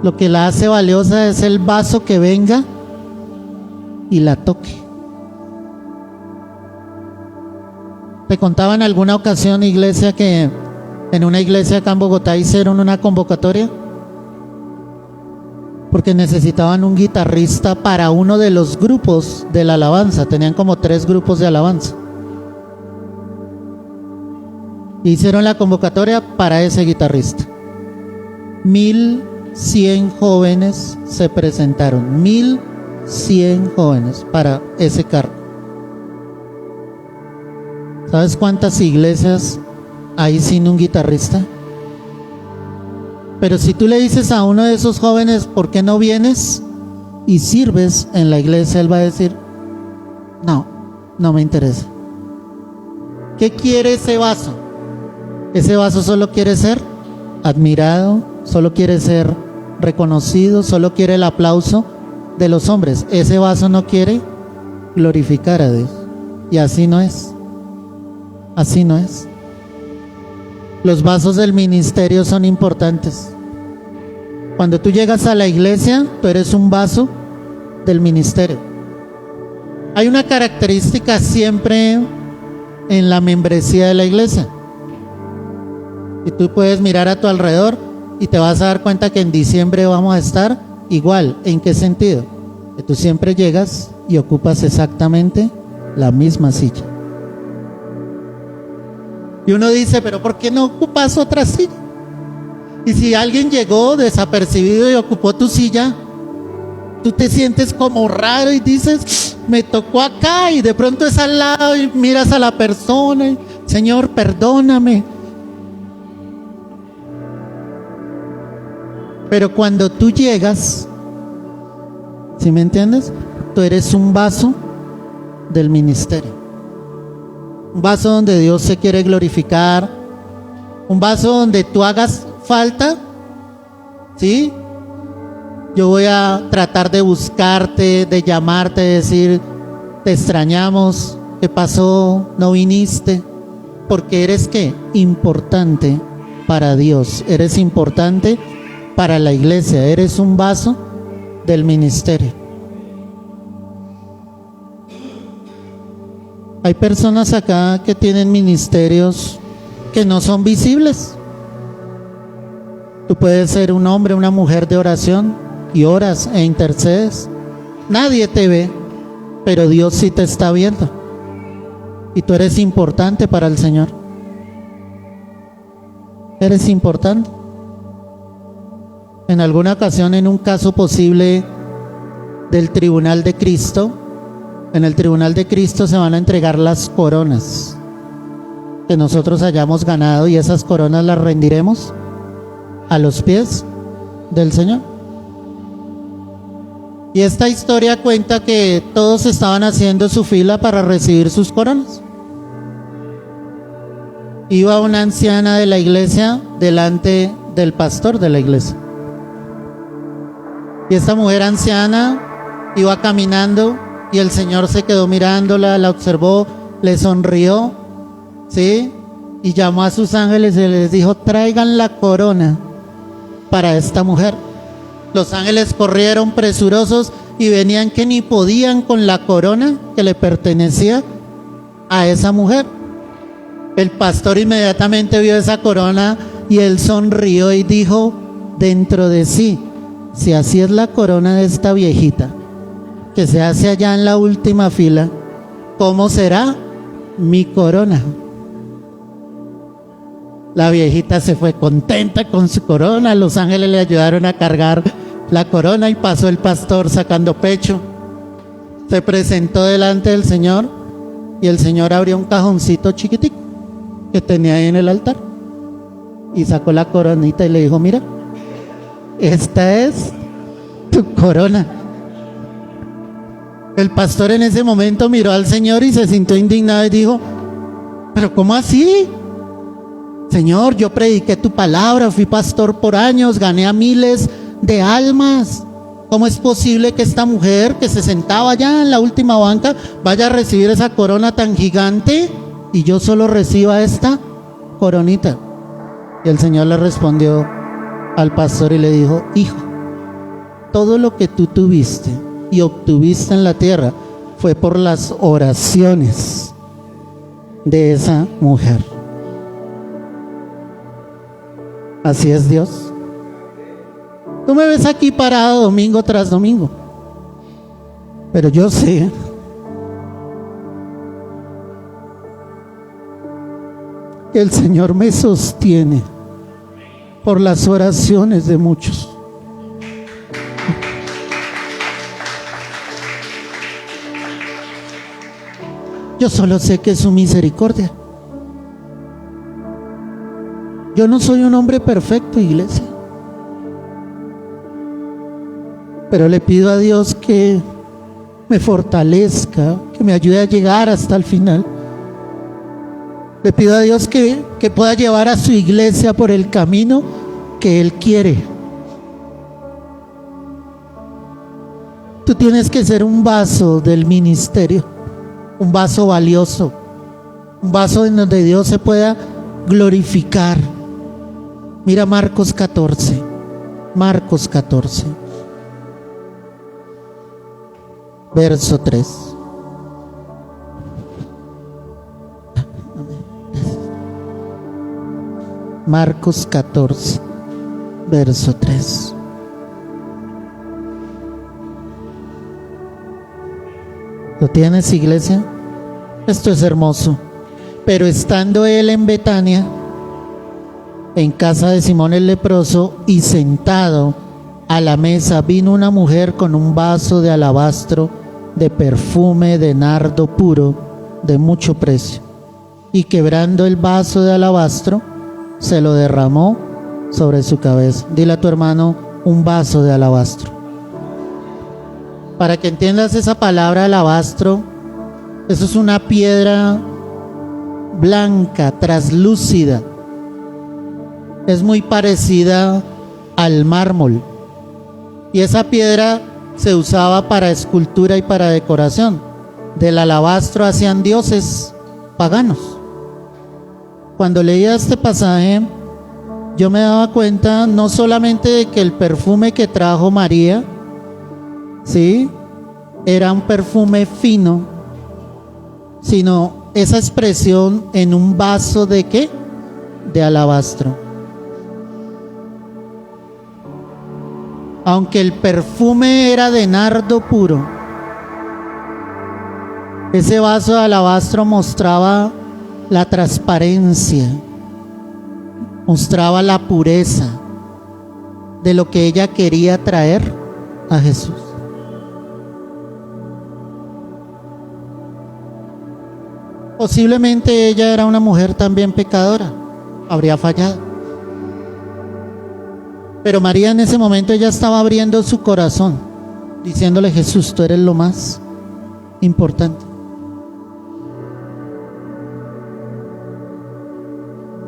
Lo que la hace valiosa es el vaso que venga y la toque. Te contaba en alguna ocasión, iglesia, que en una iglesia acá en Bogotá hicieron una convocatoria porque necesitaban un guitarrista para uno de los grupos de la alabanza. Tenían como 3 grupos de alabanza. Hicieron la convocatoria para ese guitarrista. 1.100 jóvenes se presentaron. 1.100 jóvenes para ese cargo. ¿Sabes cuántas iglesias hay sin un guitarrista? Pero si tú le dices a uno de esos jóvenes, ¿por qué no vienes y sirves en la iglesia? Él va a decir, no, no me interesa. ¿Qué quiere ese vaso? Ese vaso solo quiere ser admirado, solo quiere ser reconocido, solo quiere el aplauso de los hombres. Ese vaso no quiere glorificar a Dios. Y así no es. Así no es. Los vasos del ministerio son importantes. Cuando tú llegas a la iglesia, tú eres un vaso del ministerio. Hay una característica siempre en la membresía de la iglesia. Y tú puedes mirar a tu alrededor y te vas a dar cuenta que en diciembre vamos a estar igual. ¿En qué sentido? Que tú siempre llegas y ocupas exactamente la misma silla. Y uno dice, pero ¿por qué no ocupas otra silla? Y si alguien llegó desapercibido y ocupó tu silla, tú te sientes como raro y dices, me tocó acá, y de pronto es al lado y miras a la persona y, Señor, perdóname. Pero cuando tú llegas, ¿sí me entiendes? Tú eres un vaso del ministerio. Un vaso donde Dios se quiere glorificar. Un vaso donde tú hagas falta. ¿Sí? Yo voy a tratar de buscarte, de llamarte, de decir, te extrañamos, ¿qué pasó? ¿No viniste? Porque eres, ¿qué? Importante para Dios. Eres importante para la iglesia. Eres un vaso del ministerio. Hay personas acá que tienen ministerios que no son visibles. Tú puedes ser un hombre, una mujer de oración y oras e intercedes. Nadie te ve, pero Dios sí te está viendo. Y tú eres importante para el Señor. Eres importante. En alguna ocasión, en un caso posible del tribunal de Cristo, en el tribunal de Cristo se van a entregar las coronas que nosotros hayamos ganado, y esas coronas las rendiremos a los pies del Señor. Y esta historia cuenta que todos estaban haciendo su fila para recibir sus coronas. Iba una anciana de la iglesia delante del pastor de la iglesia. Y esta mujer anciana iba caminando y el Señor se quedó mirándola, la observó, le sonrió, ¿sí? Y llamó a sus ángeles y les dijo: traigan la corona para esta mujer. Los ángeles corrieron presurosos y venían que ni podían con la corona que le pertenecía a esa mujer. El pastor inmediatamente vio esa corona y él sonrió y dijo dentro de sí: si así es la corona de esta viejita, que se hace allá en la última fila, ¿cómo será mi corona? La viejita se fue contenta con su corona, los ángeles le ayudaron a cargar la corona y pasó el pastor sacando pecho. Se presentó delante del Señor y el Señor abrió un cajoncito chiquitico que tenía ahí en el altar y sacó la coronita y le dijo: mira, esta es tu corona. El pastor en ese momento miró al Señor y se sintió indignado y dijo: ¿pero cómo así? Señor, yo prediqué tu palabra, fui pastor por años, gané a miles de almas. ¿Cómo es posible que esta mujer que se sentaba allá en la última banca vaya a recibir esa corona tan gigante y yo solo reciba esta coronita? Y el Señor le respondió al pastor y le dijo: hijo, todo lo que tú tuviste y obtuviste en la tierra fue por las oraciones de esa mujer. Así es Dios. Tú me ves aquí parado domingo tras domingo, pero yo sé que el Señor me sostiene por las oraciones de muchos. Yo solo sé que es su misericordia. Yo no soy un hombre perfecto, iglesia, pero le pido a Dios que me fortalezca, que me ayude a llegar hasta el final. Le pido a Dios que pueda llevar a su iglesia por el camino que Él quiere. Tú tienes que ser un vaso del ministerio, un vaso valioso, un vaso en donde Dios se pueda glorificar. Mira Marcos 14, Marcos 14, verso 3. Marcos 14, verso 3. ¿Lo tienes, iglesia? Esto es hermoso. Pero estando él en Betania, en casa de Simón el leproso, y sentado a la mesa, vino una mujer con un vaso de alabastro de perfume de nardo puro de mucho precio, y quebrando el vaso de alabastro, se lo derramó sobre su cabeza. Dile a tu hermano: un vaso de alabastro. Para que entiendas esa palabra alabastro, eso es una piedra blanca, traslúcida. Es muy parecida al mármol. Y esa piedra se usaba para escultura y para decoración. Del alabastro hacían dioses paganos. Cuando leía este pasaje, yo me daba cuenta no solamente de que el perfume que trajo María, ¿sí?, era un perfume fino, sino esa expresión en un vaso de ¿qué? De alabastro. Aunque el perfume era de nardo puro, ese vaso de alabastro mostraba la transparencia, mostraba la pureza de lo que ella quería traer a Jesús. Posiblemente ella era una mujer también pecadora, habría fallado. Pero María en ese momento ella estaba abriendo su corazón diciéndole: Jesús, tú eres lo más importante.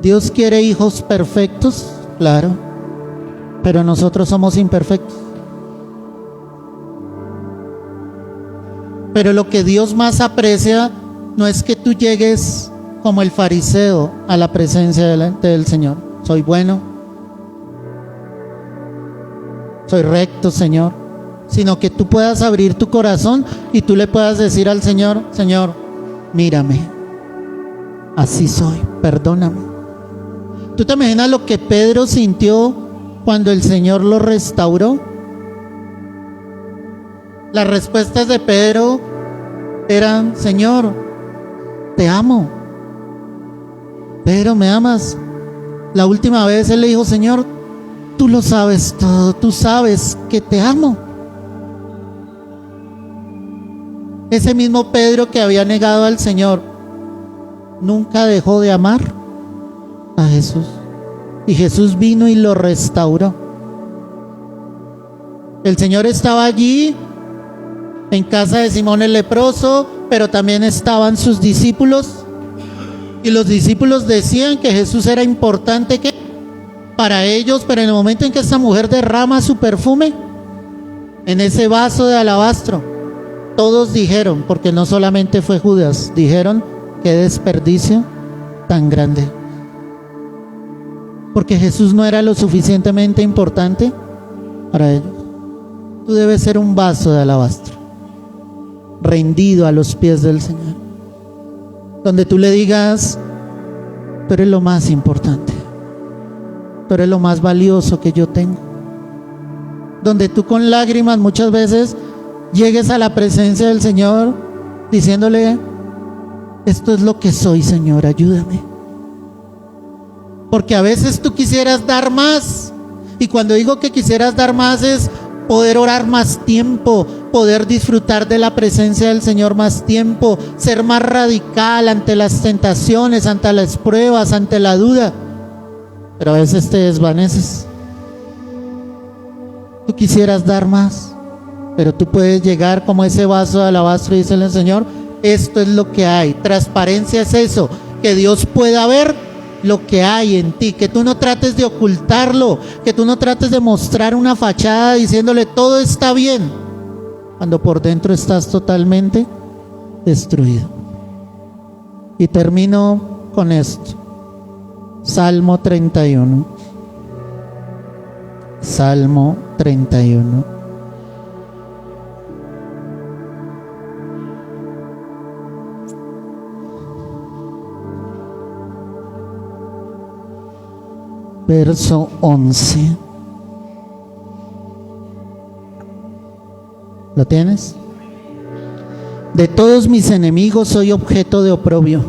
Dios quiere hijos perfectos, claro, pero nosotros somos imperfectos. Pero lo que Dios más aprecia no es que tú llegues como el fariseo a la presencia del Señor. Soy bueno, soy recto, Señor. Sino que tú puedas abrir tu corazón y tú le puedas decir al Señor: Señor, mírame, así soy, perdóname. ¿Tú te imaginas lo que Pedro sintió cuando el Señor lo restauró? Las respuestas de Pedro eran: Señor, te amo. Pedro, ¿me amas? La última vez él le dijo: Señor, tú lo sabes todo, tú sabes que te amo. Ese mismo Pedro que había negado al Señor nunca dejó de amar a Jesús, y Jesús vino y lo restauró. El Señor estaba allí en casa de Simón el leproso, pero también estaban sus discípulos, y los discípulos decían que Jesús era importante para ellos, pero en el momento en que esta mujer derrama su perfume en ese vaso de alabastro, todos dijeron, porque no solamente fue Judas, dijeron: qué desperdicio tan grande. Porque Jesús no era lo suficientemente importante para ellos. Tú debes ser un vaso de alabastro, rendido a los pies del Señor, donde tú le digas: tú eres lo más importante, tú eres lo más valioso que yo tengo. Donde tú con lágrimas muchas veces llegues a la presencia del Señor diciéndole: esto es lo que soy, Señor, ayúdame. Porque a veces tú quisieras dar más, y cuando digo que quisieras dar más es poder orar más tiempo, poder disfrutar de la presencia del Señor más tiempo, ser más radical ante las tentaciones, ante las pruebas, ante la duda. Pero a veces te desvaneces. Tú quisieras dar más, pero tú puedes llegar como ese vaso de alabastro y decirle al Señor: esto es lo que hay. Transparencia es eso, que Dios pueda ver lo que hay en ti, que tú no trates de ocultarlo, que tú no trates de mostrar una fachada diciéndole todo está bien, cuando por dentro estás totalmente destruido. Y termino con esto. Salmo 31. Salmo 31. Verso 11. ¿Lo tienes? De todos mis enemigos soy objeto de oprobio,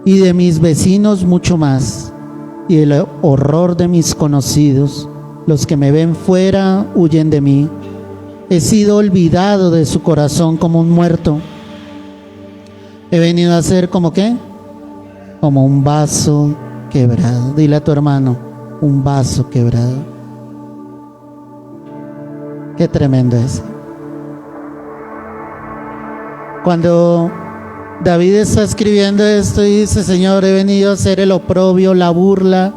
y de mis vecinos mucho más, y el horror de mis conocidos. Los que me ven fuera huyen de mí. He sido olvidado de su corazón como un muerto. He venido a ser como ¿qué? Como un vaso quebrado. Dile a tu hermano: un vaso quebrado. Qué tremendo es. Cuando David está escribiendo esto y dice: Señor, he venido a ser el oprobio, la burla,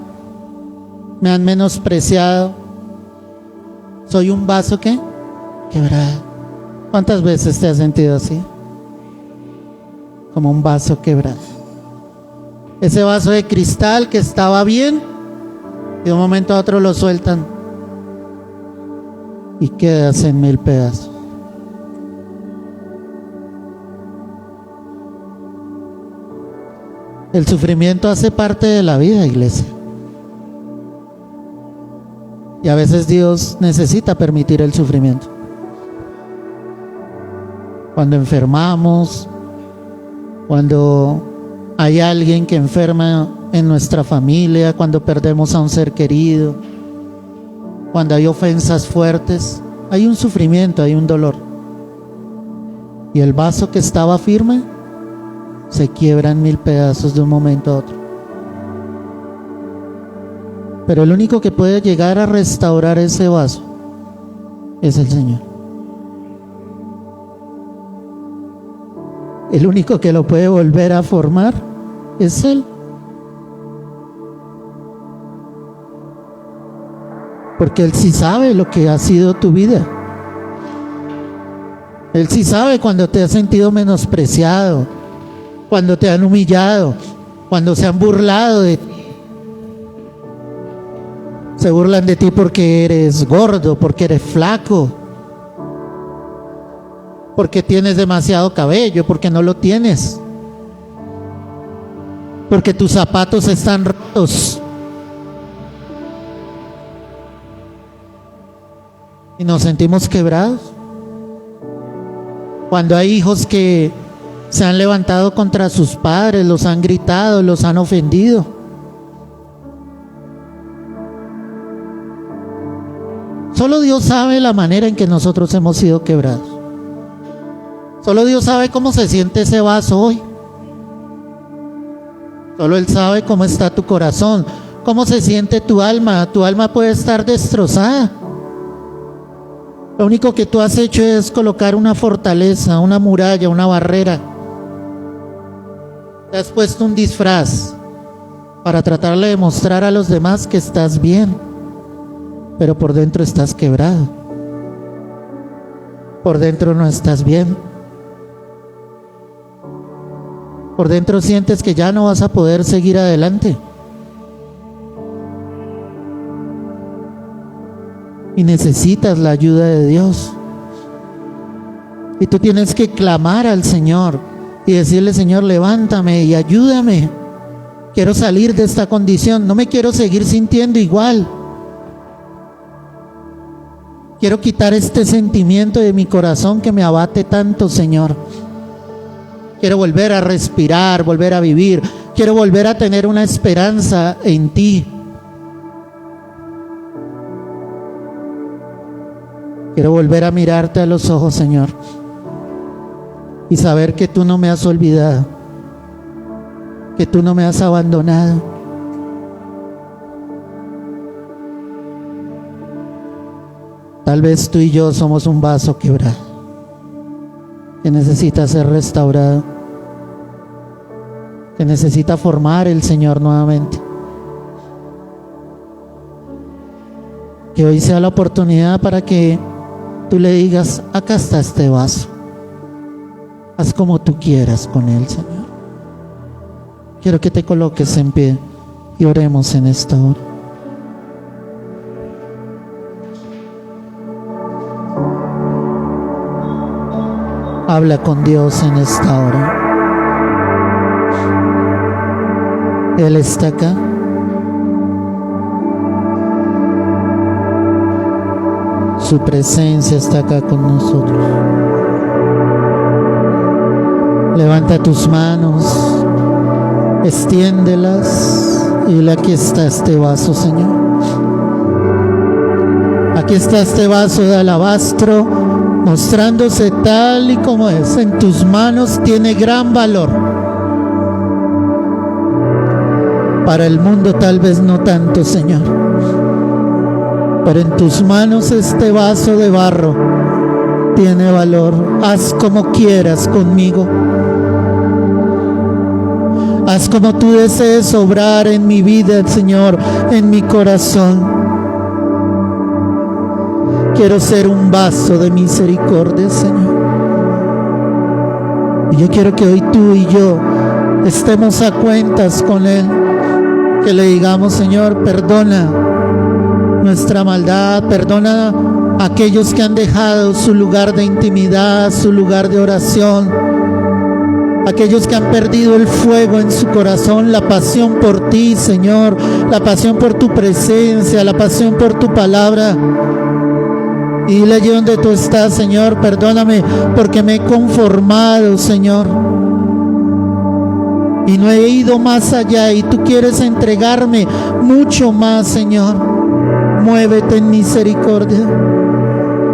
me han menospreciado, soy un vaso ¿qué? Quebrado. ¿Cuántas veces te has sentido así? Como un vaso quebrado. Ese vaso de cristal que estaba bien, y de un momento a otro lo sueltan y quedas en 1000 pedazos. El sufrimiento hace parte de la vida, iglesia. Y a veces Dios necesita permitir el sufrimiento. Cuando enfermamos, cuando hay alguien que enferma en nuestra familia, cuando perdemos a un ser querido, cuando hay ofensas fuertes, hay un sufrimiento, hay un dolor. Y el vaso que estaba firme se quiebra en 1000 pedazos de un momento a otro. Pero el único que puede llegar a restaurar ese vaso es el Señor. el único que lo puede volver a formar es Él. Porque Él sí sabe lo que ha sido tu vida. Él sí sabe cuando te has sentido menospreciado, cuando te han humillado, cuando se han burlado de ti. Se burlan de ti porque eres gordo, porque eres flaco, porque tienes demasiado cabello, porque no lo tienes, porque tus zapatos están rotos. Y nos sentimos quebrados. Cuando hay hijos que se han levantado contra sus padres, los han gritado, los han ofendido. Solo Dios sabe la manera en que nosotros hemos sido quebrados. Solo Dios sabe cómo se siente ese vaso hoy. Solo Él sabe cómo está tu corazón, cómo se siente tu alma. Tu alma puede estar destrozada. Lo único que tú has hecho es colocar una fortaleza, una muralla, una barrera. Te has puesto un disfraz para tratarle de mostrar a los demás que estás bien, pero por dentro estás quebrado. Por dentro no estás bien. Por dentro sientes que ya no vas a poder seguir adelante. Y necesitas la ayuda de Dios. Y tú tienes que clamar al Señor y decirle: Señor, levántame y ayúdame. Quiero salir de esta condición. No me quiero seguir sintiendo igual. Quiero quitar este sentimiento de mi corazón que me abate tanto, Señor. Quiero volver a respirar, volver a vivir. Quiero volver a tener una esperanza en ti. Quiero volver a mirarte a los ojos, Señor, y saber que tú no me has olvidado, que tú no me has abandonado. Tal vez tú y yo somos un vaso quebrado que necesita ser restaurado, que necesita formar el Señor nuevamente. Que hoy sea la oportunidad para que tú le digas: acá está este vaso, haz como tú quieras con él, Señor. Quiero que te coloques en pie y oremos en esta hora. Habla con Dios en esta hora. Él está acá. Su presencia está acá con nosotros. Levanta tus manos, extiéndelas y dile: aquí está este vaso, Señor. Aquí está este vaso de alabastro, mostrándose tal y como es. En tus manos tiene gran valor. Para el mundo tal vez no tanto, Señor, pero en tus manos este vaso de barro tiene valor. Haz como quieras conmigo. Haz como tú desees obrar en mi vida, Señor, en mi corazón. Quiero ser un vaso de misericordia, Señor. Y yo quiero que hoy tú y yo estemos a cuentas con Él. Que le digamos: Señor, perdona nuestra maldad, perdona a aquellos que han dejado su lugar de intimidad, su lugar de oración, aquellos que han perdido el fuego en su corazón, la pasión por ti, Señor, la pasión por tu presencia, la pasión por tu palabra. Y dile allí donde tú estás: Señor, perdóname porque me he conformado, Señor, y no he ido más allá, y tú quieres entregarme mucho más, Señor. Muévete en misericordia.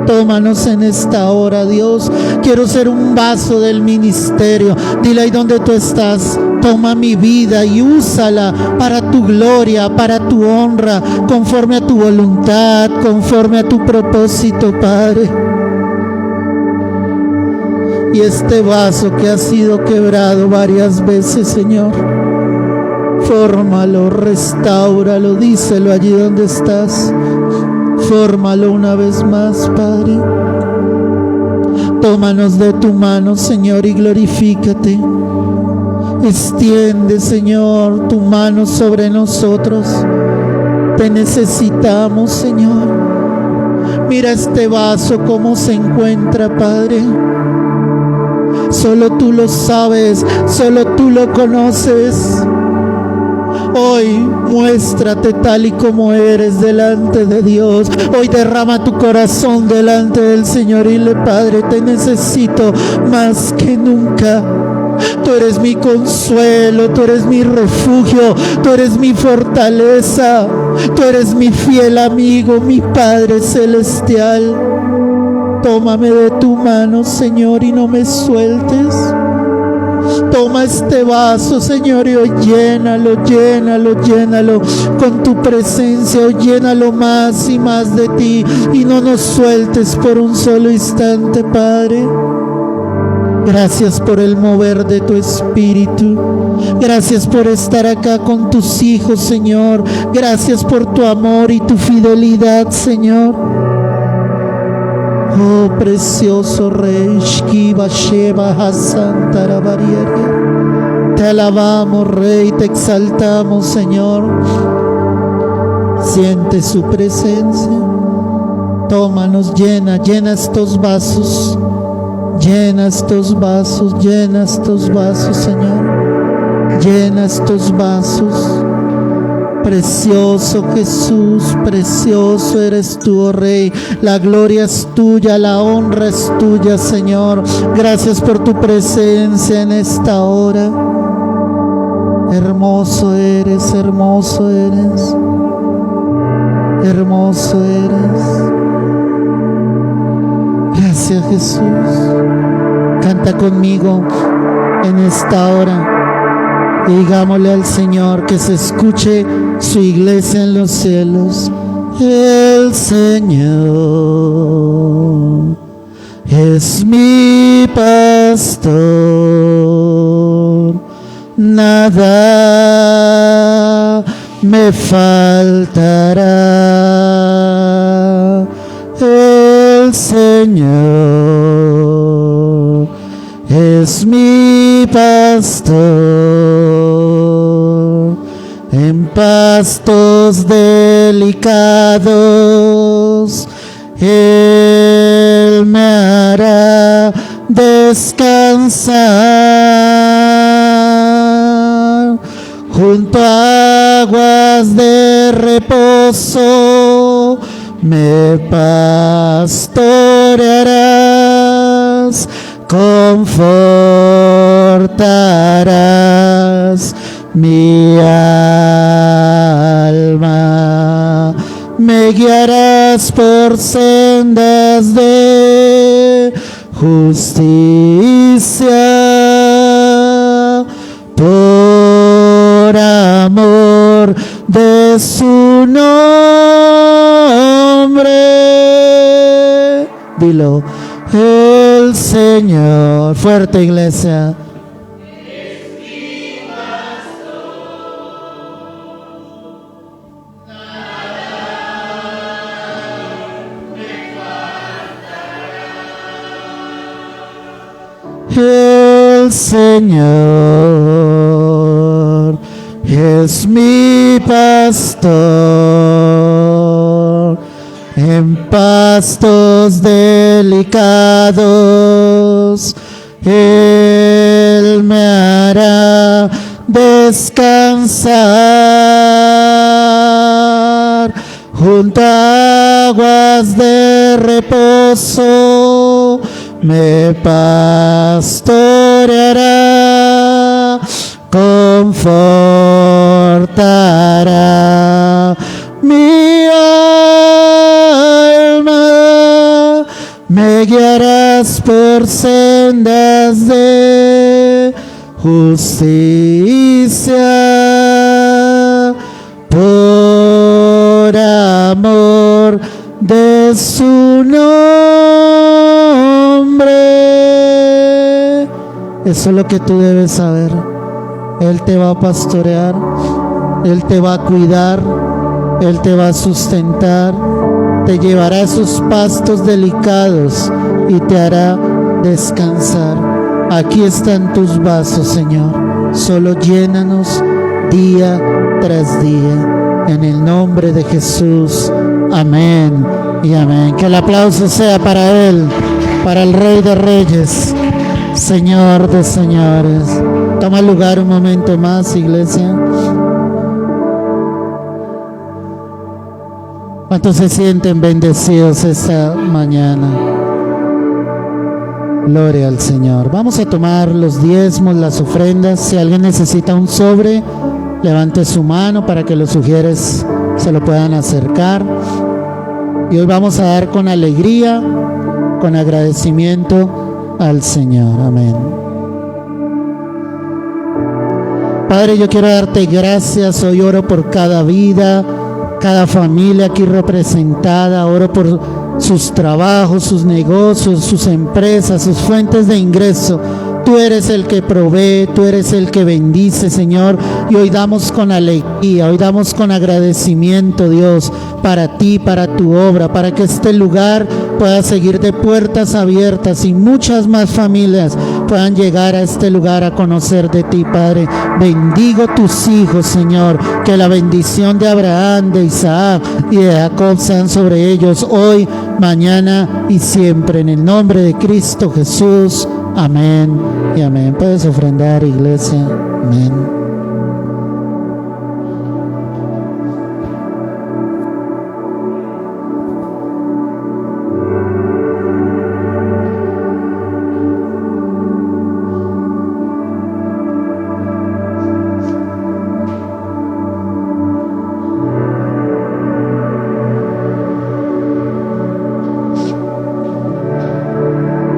Tómanos en esta hora, Dios. Quiero ser un vaso del ministerio. Dile ahí donde tú estás: toma mi vida y úsala para tu gloria, para tu honra, conforme a tu voluntad, conforme a tu propósito, Padre. Y este vaso que ha sido quebrado varias veces, Señor, fórmalo, restáuralo, díselo allí donde estás. Fórmalo una vez más, Padre. Tómanos de tu mano, Señor, y glorifícate. Extiende, Señor, tu mano sobre nosotros. Te necesitamos, Señor. Mira este vaso cómo se encuentra, Padre. Solo tú lo sabes, solo tú lo conoces. Hoy muéstrate tal y como eres delante de Dios. Hoy derrama tu corazón delante del Señor y dile: Padre, te necesito más que nunca. Tú eres mi consuelo, tú eres mi refugio, tú eres mi fortaleza, tú eres mi fiel amigo, mi Padre celestial. Tómame de tu mano, Señor, y no me sueltes. Toma este vaso, Señor, y hoy llénalo, llénalo, llénalo con tu presencia. Hoy llénalo más y más de ti, y no nos sueltes por un solo instante, Padre. Gracias por el mover de tu espíritu. Gracias por estar acá con tus hijos, Señor. Gracias por tu amor y tu fidelidad, Señor. Oh, precioso Rey, Shkiva Sheba Hassan Tarabarier. Te alabamos, Rey, te exaltamos, Señor. Siente su presencia. Tómanos, llena estos vasos. Llena estos vasos, Señor. Llena estos vasos. Precioso Jesús, precioso eres tú, oh Rey. La gloria es tuya, la honra es tuya, Señor. Gracias por tu presencia en esta hora. Hermoso eres, hermoso eres. Hermoso eres. Gracias, Jesús. Canta conmigo en esta hora. Y digámosle al Señor que se escuche su iglesia en los cielos. El Señor es mi pastor, nada me faltará. El Señor es mi pastor, en pastos delicados Él me hará descansar, junto a aguas de reposo me pastorearás, confortarás mi alma, me guiarás por sendas de justicia, por amor de su nombre. Dilo: el Señor. Fuerte, iglesia. El Señor es mi pastor, en pastos delicados Él me hará descansar, junto a aguas de reposo me pastoreará, confortará mi alma, me guiarás por sendas de justicia, por amor de su nombre. Eso es lo que tú debes saber. Él te va a pastorear, Él te va a cuidar, Él te va a sustentar, te llevará a esos pastos delicados y te hará descansar. Aquí están tus vasos, Señor. Solo llénanos día tras día. En el nombre de Jesús. Amén y amén. Que el aplauso sea para Él, para el Rey de Reyes, Señor de señores. Toma lugar un momento más, iglesia. ¿Cuántos se sienten bendecidos esta mañana? Gloria al Señor. Vamos a tomar los diezmos, las ofrendas. Si alguien necesita un sobre, levante su mano para que los sugieres se lo puedan acercar. Y hoy vamos a dar con alegría, con agradecimiento al Señor. Amén. Padre, yo quiero darte gracias. Hoy oro por cada vida, cada familia aquí representada. Oro por sus trabajos, sus negocios, sus empresas, sus fuentes de ingreso. Tú eres el que provee, tú eres el que bendice, Señor. Y hoy damos con alegría, hoy damos con agradecimiento, Dios, para ti, para tu obra, para que este lugar pueda seguir de puertas abiertas y muchas más familias puedan llegar a este lugar a conocer de ti, Padre. Bendigo tus hijos, Señor, que la bendición de Abraham, de Isaac y de Jacob sean sobre ellos hoy, mañana y siempre. En el nombre de Cristo Jesús. Amén y amén. Puedes ofrendar, iglesia. Amén.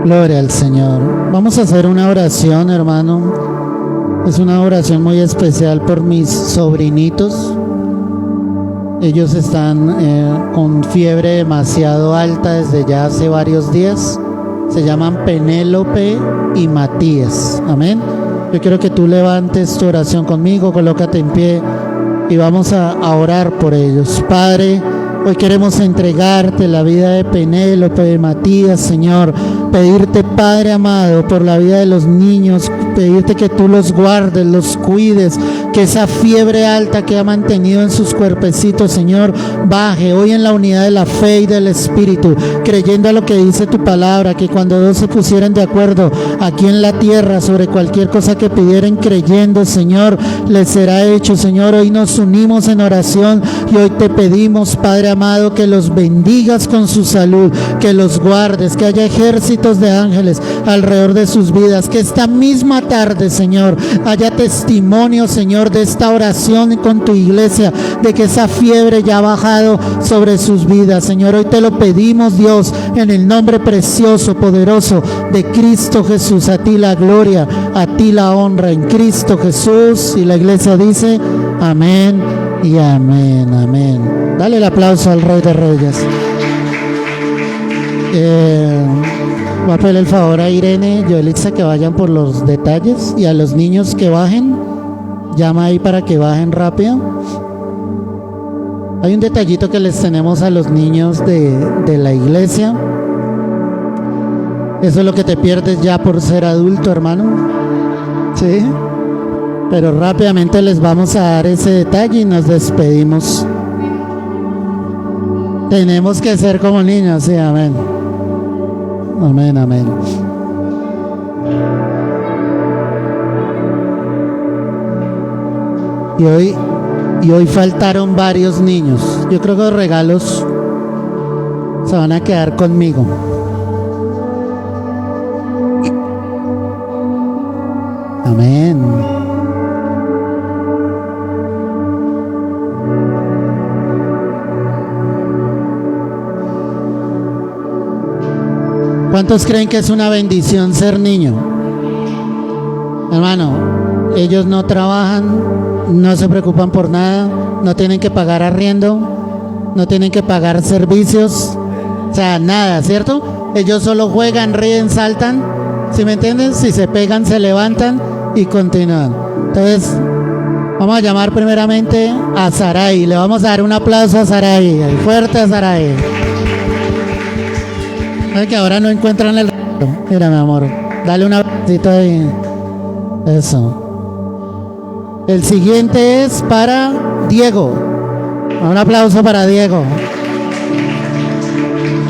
Gloria al Señor. Vamos a hacer una oración, hermano. Es una oración muy especial por mis sobrinitos. Ellos están con fiebre demasiado alta desde ya hace varios días. Se llaman Penélope y Matías. Amén. Yo quiero que tú levantes tu oración conmigo, colócate en pie y vamos a orar por ellos. Padre, hoy queremos entregarte la vida de Penélope, de Matías, Señor. Pedirte, Padre amado, por la vida de los niños, pedirte que tú los guardes, los cuides, que esa fiebre alta que ha mantenido en sus cuerpecitos, Señor, baje hoy en la unidad de la fe y del Espíritu, creyendo a lo que dice tu palabra, que cuando dos se pusieran de acuerdo aquí en la tierra sobre cualquier cosa que pidieran creyendo, Señor, les será hecho. Señor, hoy nos unimos en oración y hoy te pedimos, Padre amado, que los bendigas con su salud, que los guardes, que haya ejércitos de ángeles alrededor de sus vidas, que esta misma tarde, Señor, haya testimonio, Señor, de esta oración con tu iglesia, de que esa fiebre ya ha bajado sobre sus vidas. Señor, hoy te lo pedimos, Dios, en el nombre precioso, poderoso de Cristo Jesús. A ti la gloria, a ti la honra, en Cristo Jesús. Y la iglesia dice amén y amén, amén. Dale el aplauso al Rey de Reyes. Voy a pedirle el favor a Irene y Elisa que vayan por los detalles, y a los niños que bajen, llama ahí para que bajen rápido. Hay un detallito que les tenemos a los niños de la iglesia. Eso es lo que te pierdes ya por ser adulto, hermano. Sí, pero rápidamente les vamos a dar ese detalle y nos despedimos. Tenemos que ser como niños, sí, amén. Amén, amén. Y hoy faltaron varios niños. Yo creo que los regalos se van a quedar conmigo. Amén. ¿Cuántos creen que es una bendición ser niño? Hermano, ellos no trabajan, no se preocupan por nada, no tienen que pagar arriendo, no tienen que pagar servicios, o sea, nada, ¿cierto? Ellos solo juegan, ríen, saltan ¿Sí me entienden? Si se pegan, se levantan y continúan. Entonces, vamos a llamar primeramente a Saray. Le vamos a dar un aplauso a Saray. Fuerte a Saray. Es que ahora no encuentran el... Mira, mi amor. Dale un aplauso ahí. Eso. El siguiente es para Diego. Un aplauso para Diego.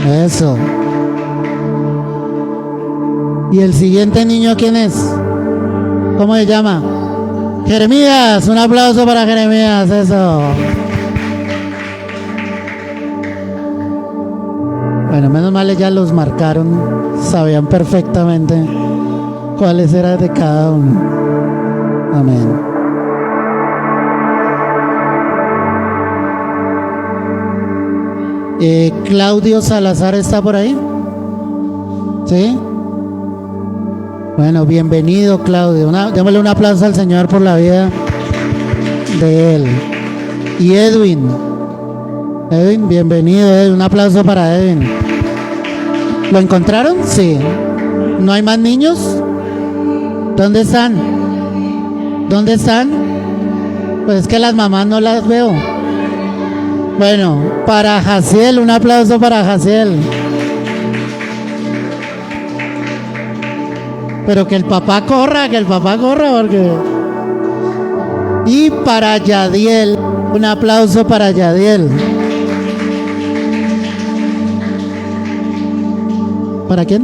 Eso. ¿Y el siguiente niño quién es? ¿Cómo se llama? Jeremías. Un aplauso para Jeremías. Eso. Bueno, menos mal ya los marcaron. Sabían perfectamente cuáles eran de cada uno. Amén. Claudio Salazar está por ahí. ¿Sí? Bueno, bienvenido, Claudio. Démosle un aplauso al Señor por la vida de él. Y Edwin. Edwin, bienvenido, Edwin. Un aplauso para Edwin. ¿Lo encontraron? Sí. ¿No hay más niños? ¿Dónde están? ¿Dónde están? Pues es que las mamás no las veo. Bueno, para Jaciel, un aplauso para Jaciel. Pero que el papá corra, porque... Y para Yadiel, un aplauso para Yadiel. ¿Para quién?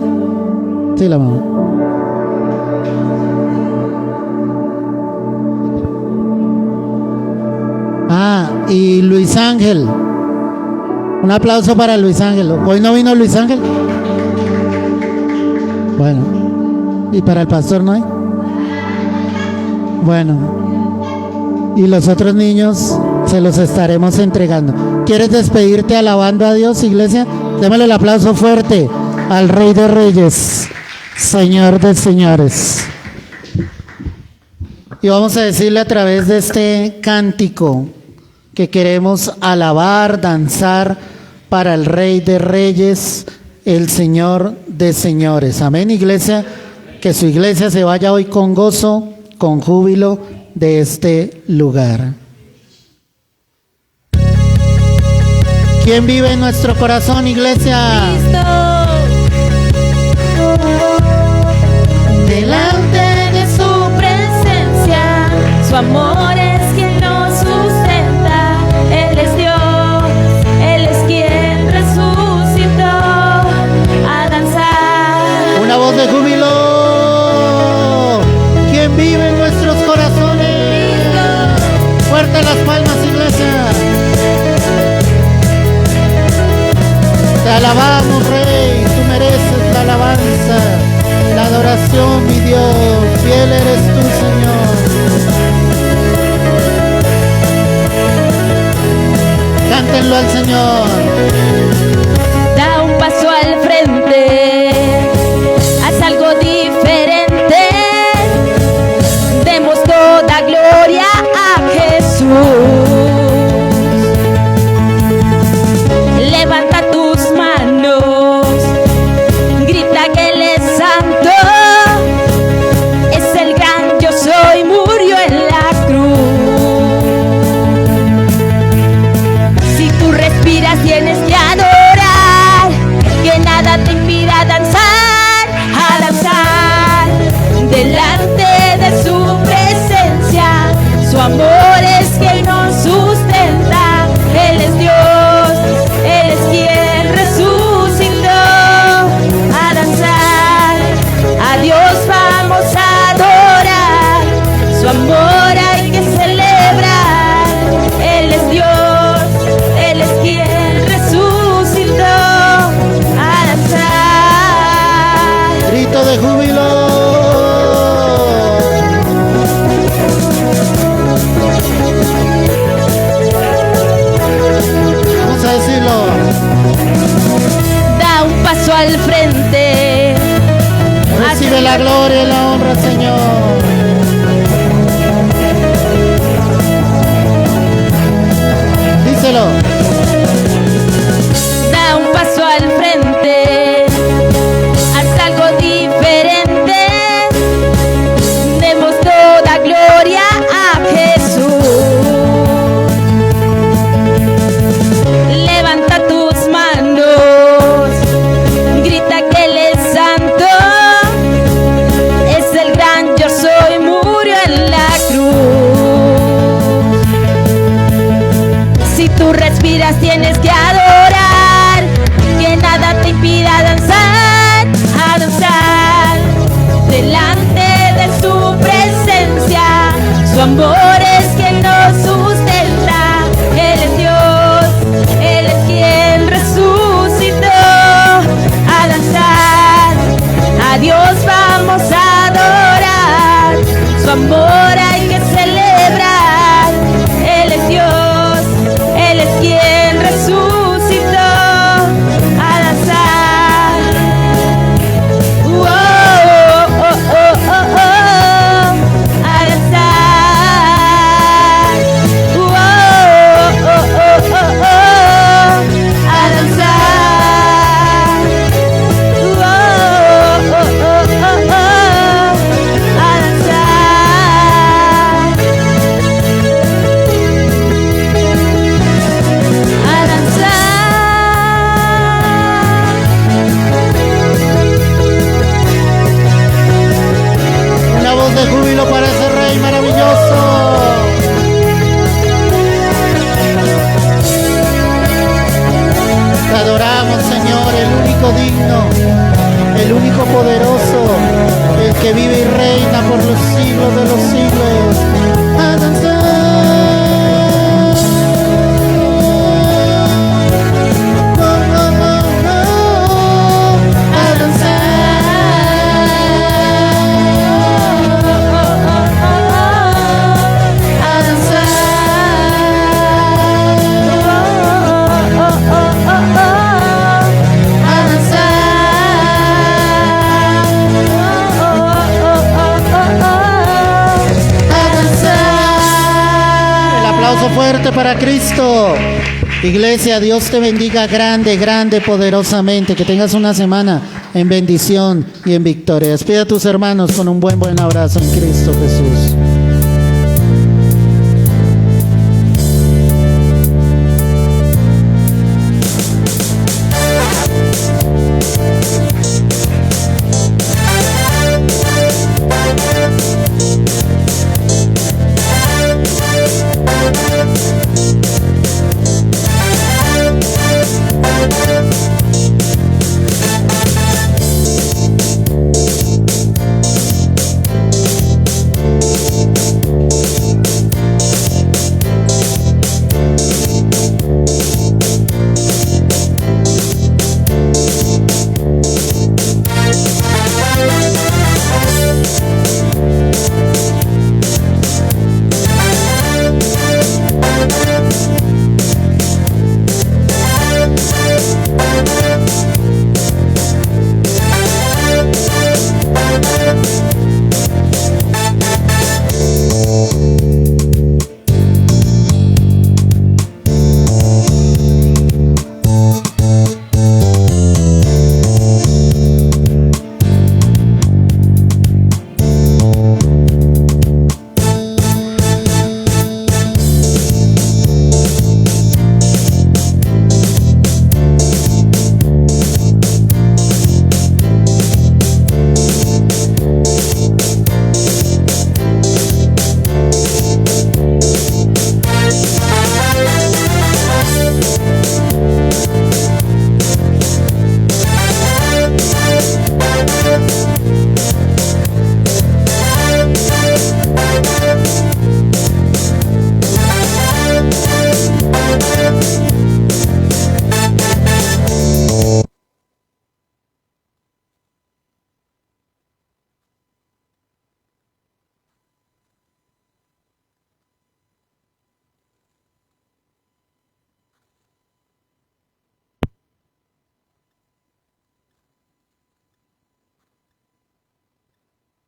Sí, la mamá. Y Luis Ángel. Un aplauso para Luis Ángel. ¿Hoy no vino Luis Ángel? Bueno. ¿Y para el pastor no hay? Bueno. Y los otros niños se los estaremos entregando. ¿Quieres despedirte alabando a Dios, iglesia? Démosle el aplauso fuerte al Rey de Reyes, Señor de Señores. Y vamos a decirle a través de este cántico que queremos alabar, danzar para el Rey de Reyes, el Señor de Señores. Amén, iglesia. Que su iglesia se vaya hoy con gozo, con júbilo de este lugar. ¿Quién vive en nuestro corazón, iglesia? Cristo. Delante de su presencia, su amor es quien nos sustenta. Él es Dios, Él es quien resucitó a danzar. Una voz de júbilo. ¿Quién vive en nuestros corazones? Fuerte las palmas, iglesia. Te alabamos, Rey. Tú mereces la alabanza, la adoración, mi Dios. Fiel eres tú, Señor. Cántenlo al Señor. Da un paso al frente, haz algo diferente. Demos toda gloria a Jesús. Levanta tus manos, grita que Él es santo. Es el gran yo soy, murió en la cruz. Si tú respiras tienes que adorar, que nada te impida danzar, a danzar delante de su presencia. Su amor es quien nos sustenta. Él es Dios, Él es quien resucitó a danzar. A Dios vamos a adorar, su amor hay que celebrar. Él es Dios, Él es quien resucitó a danzar. Grito de júbilo. Vamos a decirlo. Da un paso al frente, Recibe la gloria y la honra, Señor. Díselo. da un paso al frente, haz algo diferente. digno, el único poderoso, el que vive y reina por los siglos de los siglos. A danzar. Fuerte para Cristo. Iglesia, Dios te bendiga grande, grande, poderosamente. Que tengas una semana en bendición y en victoria. Despide a tus hermanos con un buen abrazo en Cristo Jesús.